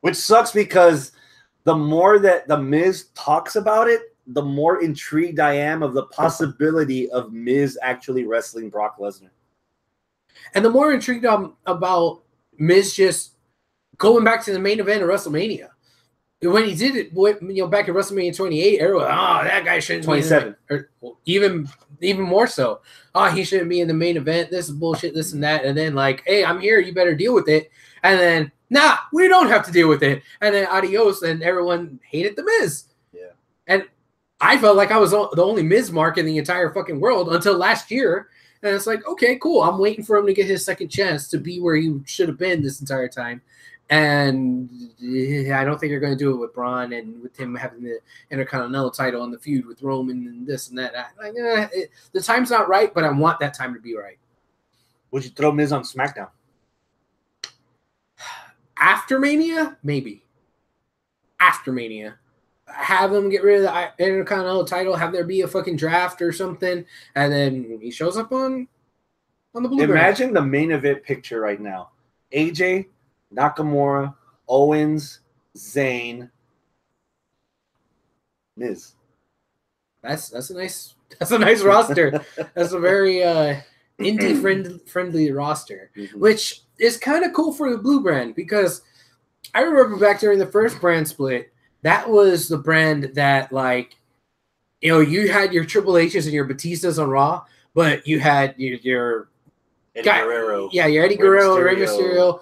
Which sucks because the more that the Miz talks about it, the more intrigued I am of the possibility of Miz actually wrestling Brock Lesnar. And the more intrigued I'm about Miz just going back to the main event of WrestleMania. When he did it, back in WrestleMania 28, everyone, that guy shouldn't 27. be in the, or even more so. He shouldn't be in the main event. This is bullshit, this and that. And then like, hey, I'm here. You better deal with it. And then, nah, we don't have to deal with it. And then adios. And everyone hated the Miz. Yeah. And I felt like I was the only Miz mark in the entire fucking world until last year. And it's like, okay, cool. I'm waiting for him to get his second chance to be where he should have been this entire time. And I don't think they're going to do it with Braun and with him having the Intercontinental title and the feud with Roman and this and that. The time's not right, but I want that time to be right. Would you throw Miz on SmackDown? After Mania? Maybe. After Mania. Have them get rid of the Intercontinental title, have there be a fucking draft or something, and then he shows up on the blue. Imagine the main event picture right now. AJ, Nakamura, Owens, Zayn, Miz. That's a nice roster. That's a very indie friendly roster, which is kind of cool for the blue brand because I remember back during the first brand split. That was the brand that, like, you had your Triple H's and your Batistas on Raw, but you had your Guerrero. Yeah, your Eddie Guerrero, Rey Mysterio,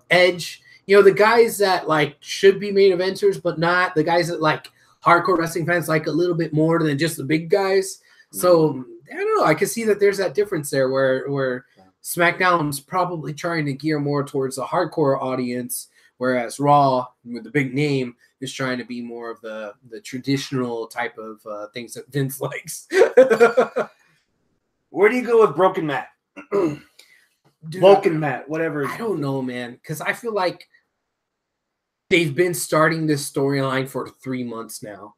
Edge. You know, the guys that like should be main eventers, but not the guys that like hardcore wrestling fans like a little bit more than just the big guys. So I don't know. I can see that there's that difference there where SmackDown's probably trying to gear more towards the hardcore audience, whereas Raw, with the big name, is trying to be more of the traditional type of things that Vince likes. Where do you go with Broken Matt? Dude, Broken Matt, whatever. I don't know, man, because I feel like they've been starting this storyline for 3 months now.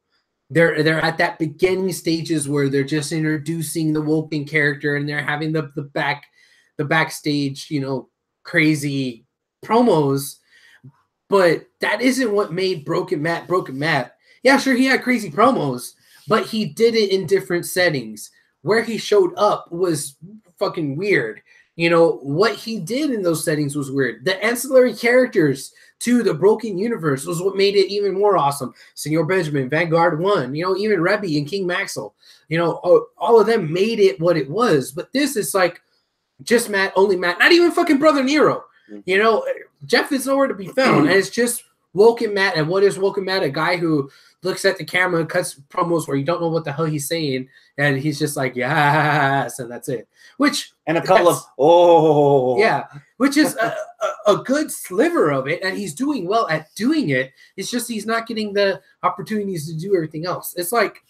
They're at that beginning stages where they're just introducing the Woken character and they're having the backstage, you know, crazy promos. But that isn't what made Broken Matt Broken Matt. Yeah, sure, he had crazy promos, but he did it in different settings. Where he showed up was fucking weird. You know, what he did in those settings was weird. The ancillary characters to the Broken Universe was what made it even more awesome. Senor Benjamin, Vanguard 1, you know, even Rebby and King Maxwell, you know, all of them made it what it was. But this is like just Matt, only Matt, not even fucking Brother Nero. You know, Jeff is nowhere to be found. And it's just Woken Matt. And what is Woken Matt? A guy who looks at the camera and cuts promos where you don't know what the hell he's saying. And he's just like, yes, and that's it. And a couple of, yeah, which is a good sliver of it, and he's doing well at doing it. It's just he's not getting the opportunities to do everything else. It's like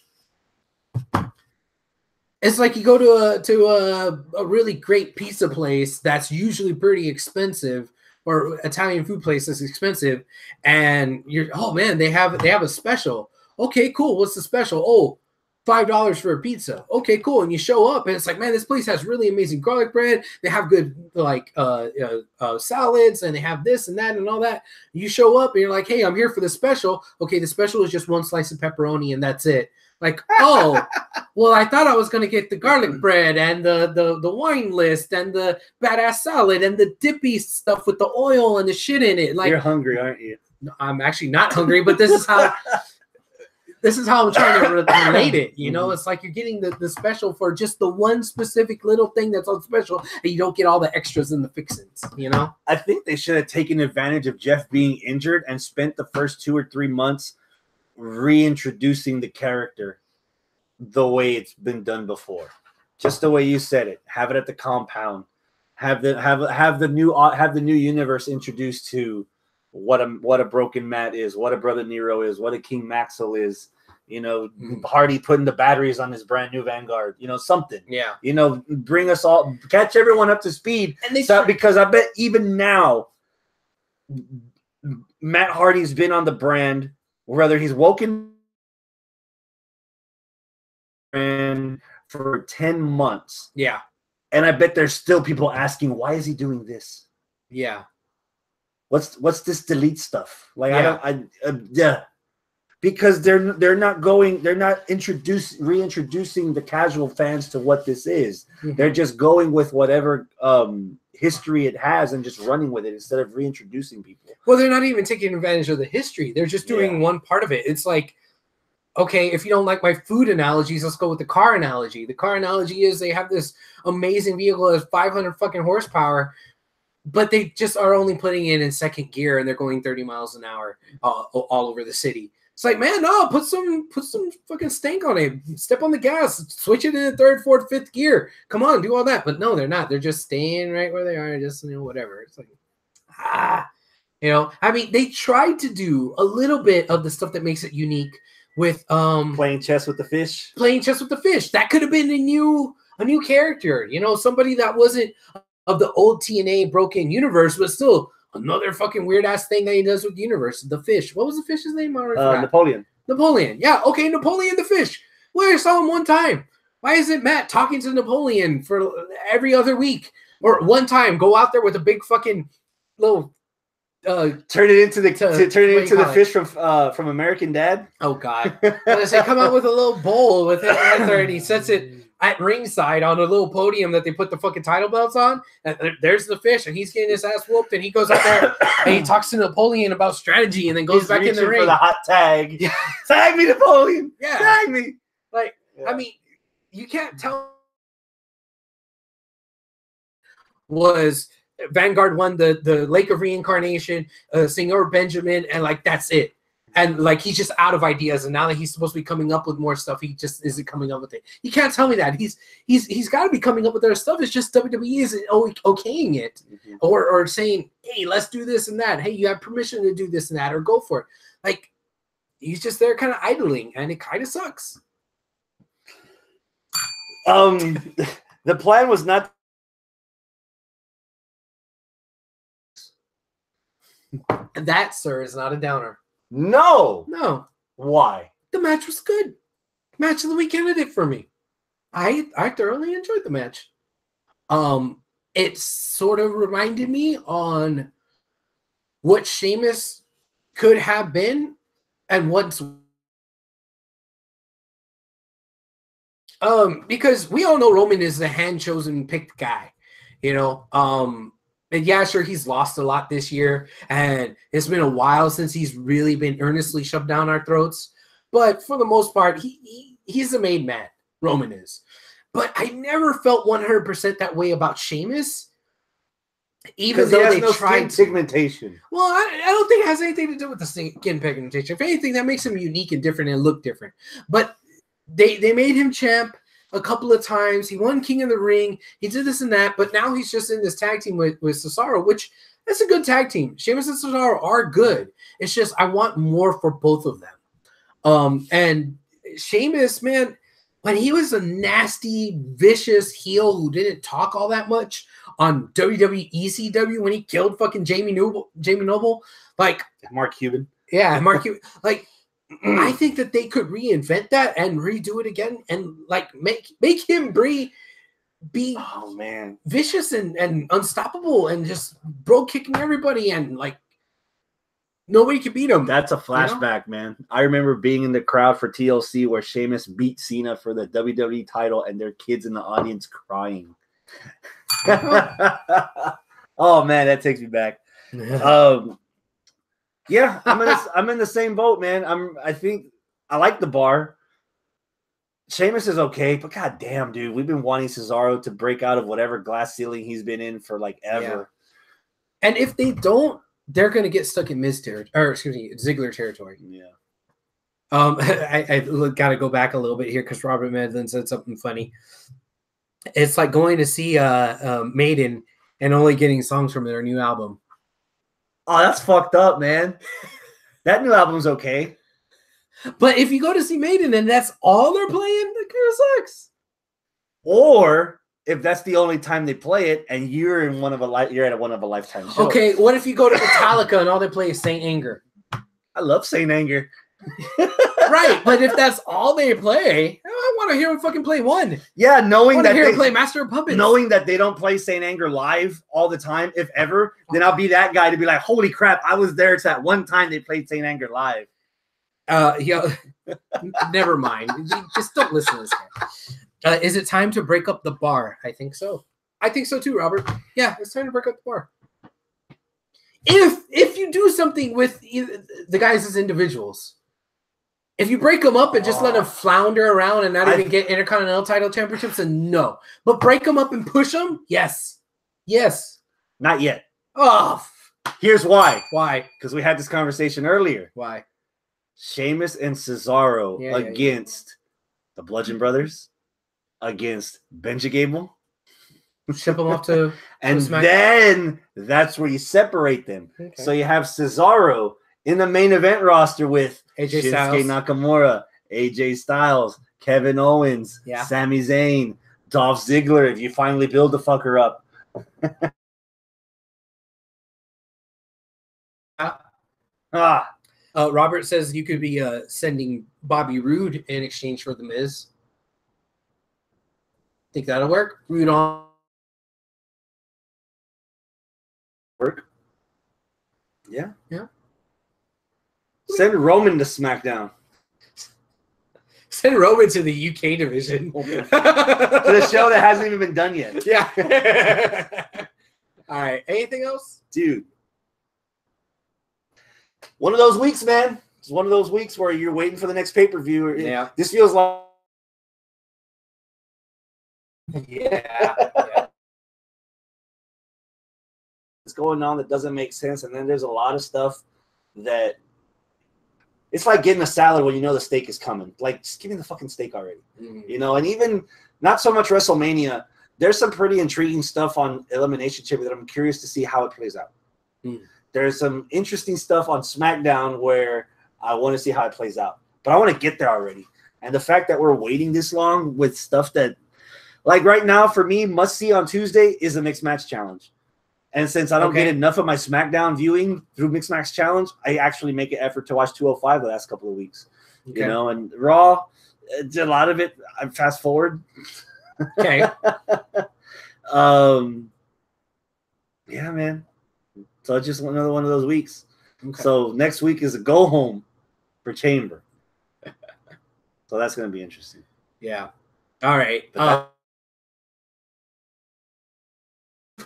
you go to a really great pizza place that's usually pretty expensive, or Italian food place that's expensive, and you're, oh man, they have a special. Okay, cool. What's the special? Oh, $5 for a pizza. Okay, cool. And you show up and it's like, man, this place has really amazing garlic bread. They have good like salads, and they have this and that and all that. You show up and you're like, hey, I'm here for the special. Okay, the special is just one slice of pepperoni and that's it. Like, oh, well, I thought I was gonna get the garlic bread and the wine list and the badass salad and the dippy stuff with the oil and the shit in it. Like, you're hungry, aren't you? I'm actually not hungry, but this is how I'm trying to relate it. You know, it's like you're getting the special for just the one specific little thing that's on special, and you don't get all the extras and the fixins, you know? I think they should have taken advantage of Jeff being injured and spent the first 2 or 3 months reintroducing the character the way it's been done before. Just the way you said it. Have it at the compound. Have the new universe introduced to what a Broken Matt is, what a Brother Nero is, what a King Maxwell is. You know, Hardy putting the batteries on his brand new Vanguard. You know, something. Yeah. You know, bring us all, catch everyone up to speed. And because I bet even now, Matt Hardy's been on the brand, whether he's Woken for 10 months. Yeah. And I bet there's still people asking, why is he doing this? Yeah. What's this delete stuff? Like, yeah. Because they're not reintroducing the casual fans to what this is. They're just going with whatever history it has and just running with it instead of reintroducing people. Well, they're not even taking advantage of the history. They're just doing one part of it. It's like, okay, if you don't like my food analogies, let's go with the car analogy. The car analogy is they have this amazing vehicle that has 500 fucking horsepower, but they just are only putting it in second gear and they're going 30 miles an hour all over the city. It's like, man, no, put some fucking stank on it. Step on the gas. Switch it in the third, fourth, fifth gear. Come on, do all that. But no, they're not. They're just staying right where they are. Just, you know, whatever. It's like, you know. I mean, they tried to do a little bit of the stuff that makes it unique with playing chess with the fish. Playing chess with the fish. That could have been a new character. You know, somebody that wasn't of the old TNA Broken Universe, but still another fucking weird ass thing that he does with the universe. The fish. What was the fish's name? Napoleon. Napoleon. Yeah. Okay. Napoleon the fish. Well, I saw him one time. Why isn't Matt talking to Napoleon for every other week or one time? Go out there with a big fucking little. Turn it into the fish from American Dad. Oh God! When they come out with a little bowl with it right there, and he sets it at ringside on a little podium that they put the fucking title belts on. And there's the fish, and he's getting his ass whooped, and he goes out there and he talks to Napoleon about strategy, and then goes back in the ring for the hot tag. Yeah. Tag me, Napoleon. Yeah, tag me. Like, I mean, you can't tell was Vanguard won the Lake of Reincarnation, Senor Benjamin, and like that's it. And like he's just out of ideas, and now that he's supposed to be coming up with more stuff, he just isn't coming up with it. You can't tell me that he's got to be coming up with other stuff. It's just WWE isn't okaying it, or saying, "Hey, let's do this and that. Hey, you have permission to do this and that, or go for it." Like he's just there, kind of idling, and it kind of sucks. The plan was not. That, sir, is not a downer. No. Why? The match was good. Match of the week ended it for me. I thoroughly enjoyed the match. It sort of reminded me on what Sheamus could have been and what's because we all know Roman is the hand-chosen picked guy, you know. And yeah, sure, he's lost a lot this year, and it's been a while since he's really been earnestly shoved down our throats. But for the most part, he's a made man. Roman is. But I never felt 100% that way about Sheamus, even though they tried skin pigmentation. Well, I don't think it has anything to do with the skin pigmentation. If anything, that makes him unique and different and look different. But they made him champ a couple of times. He won King of the Ring. He did this and that, but now he's just in this tag team with Cesaro, which that's a good tag team. Sheamus and Cesaro are good. It's just I want more for both of them. And Sheamus, man, when he was a nasty, vicious heel who didn't talk all that much on WWE ECW when he killed fucking Jamie Noble, like Mark Cuban. Yeah, Mark Cuban. Like I think that they could reinvent that and redo it again and like make him be oh man vicious and unstoppable and just bro kicking everybody and like nobody could beat him. That's a flashback, man. I remember being in the crowd for TLC where Sheamus beat Cena for the WWE title and their kids in the audience crying. Oh man, that takes me back. Yeah, I'm in the same boat, man. I think I like the bar. Sheamus is okay, but god damn, dude, we've been wanting Cesaro to break out of whatever glass ceiling he's been in for like ever. Yeah. And if they don't, they're gonna get stuck in Ziggler territory. Yeah. I gotta go back a little bit here because Robert Medlin said something funny. It's like going to see Maiden and only getting songs from their new album. Oh, that's fucked up, man. That new album's okay. But if you go to see Maiden and that's all they're playing, that kind of sucks. Or if that's the only time they play it and you're at one of a lifetime show. Okay, what if you go to Metallica and all they play is Saint Anger? I love Saint Anger. Right, but if that's all they play, I want to hear them fucking play one. Yeah, knowing that they play Master of Puppets. Knowing that they don't play Saint Anger live all the time, if ever, then I'll be that guy to be like, holy crap, I was there to that one time they played Saint Anger live. Yeah, never mind. Just don't listen to this guy. Is it time to break up the bar? I think so. I think so too, Robert. Yeah, it's time to break up the bar. If you do something with the guys as individuals. If you break them up and just let them flounder around and not even get Intercontinental title championships, then no. But break them up and push them, yes. Yes. Not yet. Oh. Here's why. Why? Because we had this conversation earlier. Why? Sheamus and Cesaro against the Bludgeon Brothers, against Benji Gable. Ship them off to and then that's where you separate them. Okay. So you have Cesaro in the main event roster with AJ Shinsuke Styles. Nakamura, AJ Styles, Kevin Owens, Sami Zayn, Dolph Ziggler, if you finally build the fucker up. Robert says you could be sending Bobby Roode in exchange for The Miz. Think that'll work? Roode on. Work? Yeah. Yeah. Send Roman to SmackDown. Send Roman to the UK division. To the show that hasn't even been done yet. Yeah. All right. Anything else? Dude. One of those weeks, man. It's one of those weeks where you're waiting for the next pay-per-view. Yeah. This feels like... Yeah. that's going on that doesn't make sense, and then there's a lot of stuff that it's like getting a salad when you know the steak is coming. Like, just give me the fucking steak already, you know. And even not so much WrestleMania. There's some pretty intriguing stuff on Elimination Chamber that I'm curious to see how it plays out. There's some interesting stuff on SmackDown where I want to see how it plays out, but I want to get there already. And the fact that we're waiting this long with stuff that, like right now for me, must see on Tuesday is the Mixed Match Challenge. And since I don't get enough of my SmackDown viewing through Mixed Match Challenge, I actually make an effort to watch 205 the last couple of weeks. You know, and Raw, a lot of it, I fast forward. Okay. Yeah, man. So it's just another one of those weeks. Okay. So next week is a go home for Chamber. So that's going to be interesting. Yeah. All right. A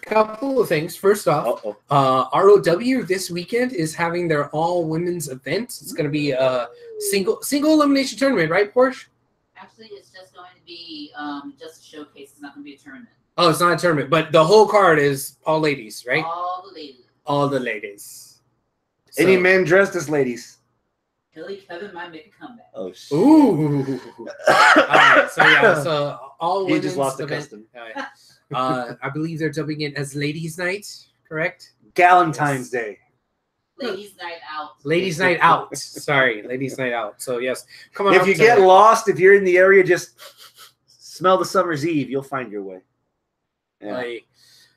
couple of things. First off, ROW this weekend is having their all women's event. It's going to be a single elimination tournament, right, Porsche? Actually, it's just going to be just a showcase. It's not going to be a tournament. Oh, it's not a tournament, but the whole card is all ladies, right? All the ladies. All the ladies. Any men dressed as ladies? Billy Kevin might make a comeback. Oh, shit. Ooh. All right. So, yeah. So, all women's He just lost the event. custom. I believe they're dubbing it as Ladies' Night, correct? Galentine's Day. Ladies' night out. Ladies' Night Out. Sorry, Ladies' Night Out. So, yes. Come on. If you get lost, if you're in the area, just smell the summer's eve. You'll find your way. Yeah.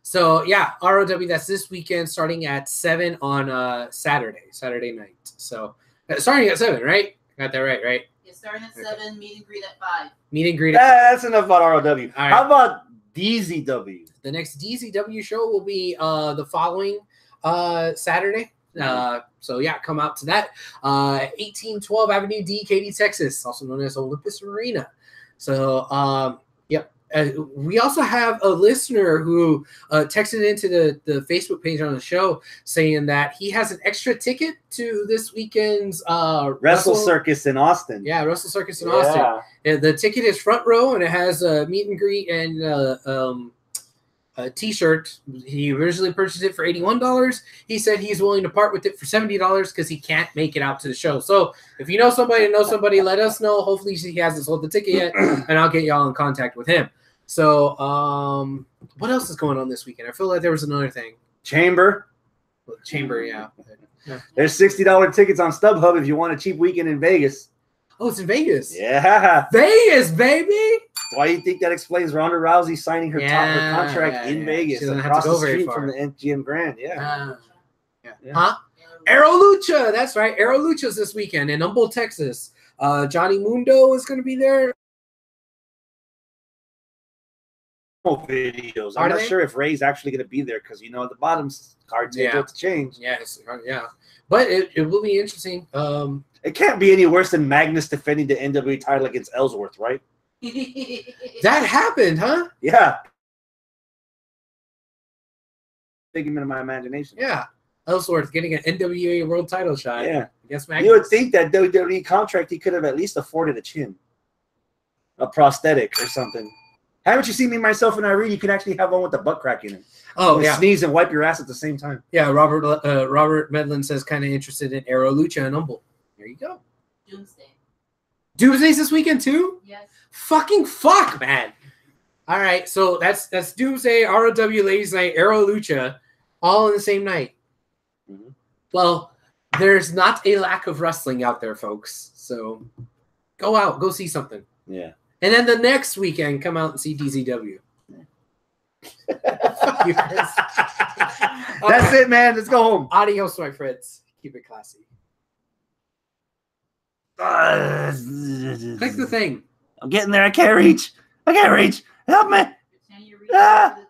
So, yeah, ROW, that's this weekend starting at 7 on Saturday night. So, starting at 7, right? Got that right? It's starting at 7, meet and greet at 5. Meet and greet at 5. That's enough about ROW. Right. How about DZW? The next DZW show will be the following Saturday. So, yeah, come out to that. 1812 Avenue D, Katy, Texas, also known as Olympus Arena. So, yep. We also have a listener who texted into the Facebook page on the show saying that he has an extra ticket to this weekend's Wrestle Circus in Austin. Yeah, Wrestle Circus in Austin. And the ticket is front row, and it has a meet and greet and a T-shirt. He originally purchased it for $81. He said he's willing to part with it for $70 because he can't make it out to the show. So if you know somebody, let us know. Hopefully he hasn't sold the ticket yet, and I'll get y'all in contact with him. So, what else is going on this weekend? I feel like there was another thing. Chamber, yeah. There's $60 tickets on StubHub if you want a cheap weekend in Vegas. Oh, it's in Vegas. Yeah. Vegas, baby. Why do you think that explains Ronda Rousey signing her contract in Vegas across the street from the MGM Grand? Yeah. Huh? Aero Lucha. That's right. Aero Lucha's this weekend in Humboldt, Texas. Johnny Mundo is going to be there. Videos. I'm not sure if Ray's actually going to be there because the bottom card's able to change. Yes, yeah. But it will be interesting. It can't be any worse than Magnus defending the NWA title against Ellsworth, right? That happened, huh? Yeah. Figment of my imagination. Yeah. Ellsworth getting an NWA world title shot. Yeah. Against Magnus. You would think that WWE contract he could have at least afforded a chin. A prosthetic or something. Haven't you seen Me, Myself, and Irene? You can actually have one with the butt crack in it. Oh, yeah. Sneeze and wipe your ass at the same time. Yeah, Robert Medlin says kind of interested in Aero Lucha and Humboldt. There you go. Doomsday. Doomsday's this weekend too? Yes. Fucking fuck, man. All right, so that's Doomsday, ROW Ladies Night, Aero Lucha, all in the same night. Mm-hmm. Well, there's not a lack of wrestling out there, folks. So go out, go see something. Yeah. And then the next weekend, come out and see DZW. Fuck you, Chris. That's it, man. Let's go home. Adios, my friends. Keep it classy. Click the thing. I'm getting there. I can't reach. Help me. Pretend you're reaching for the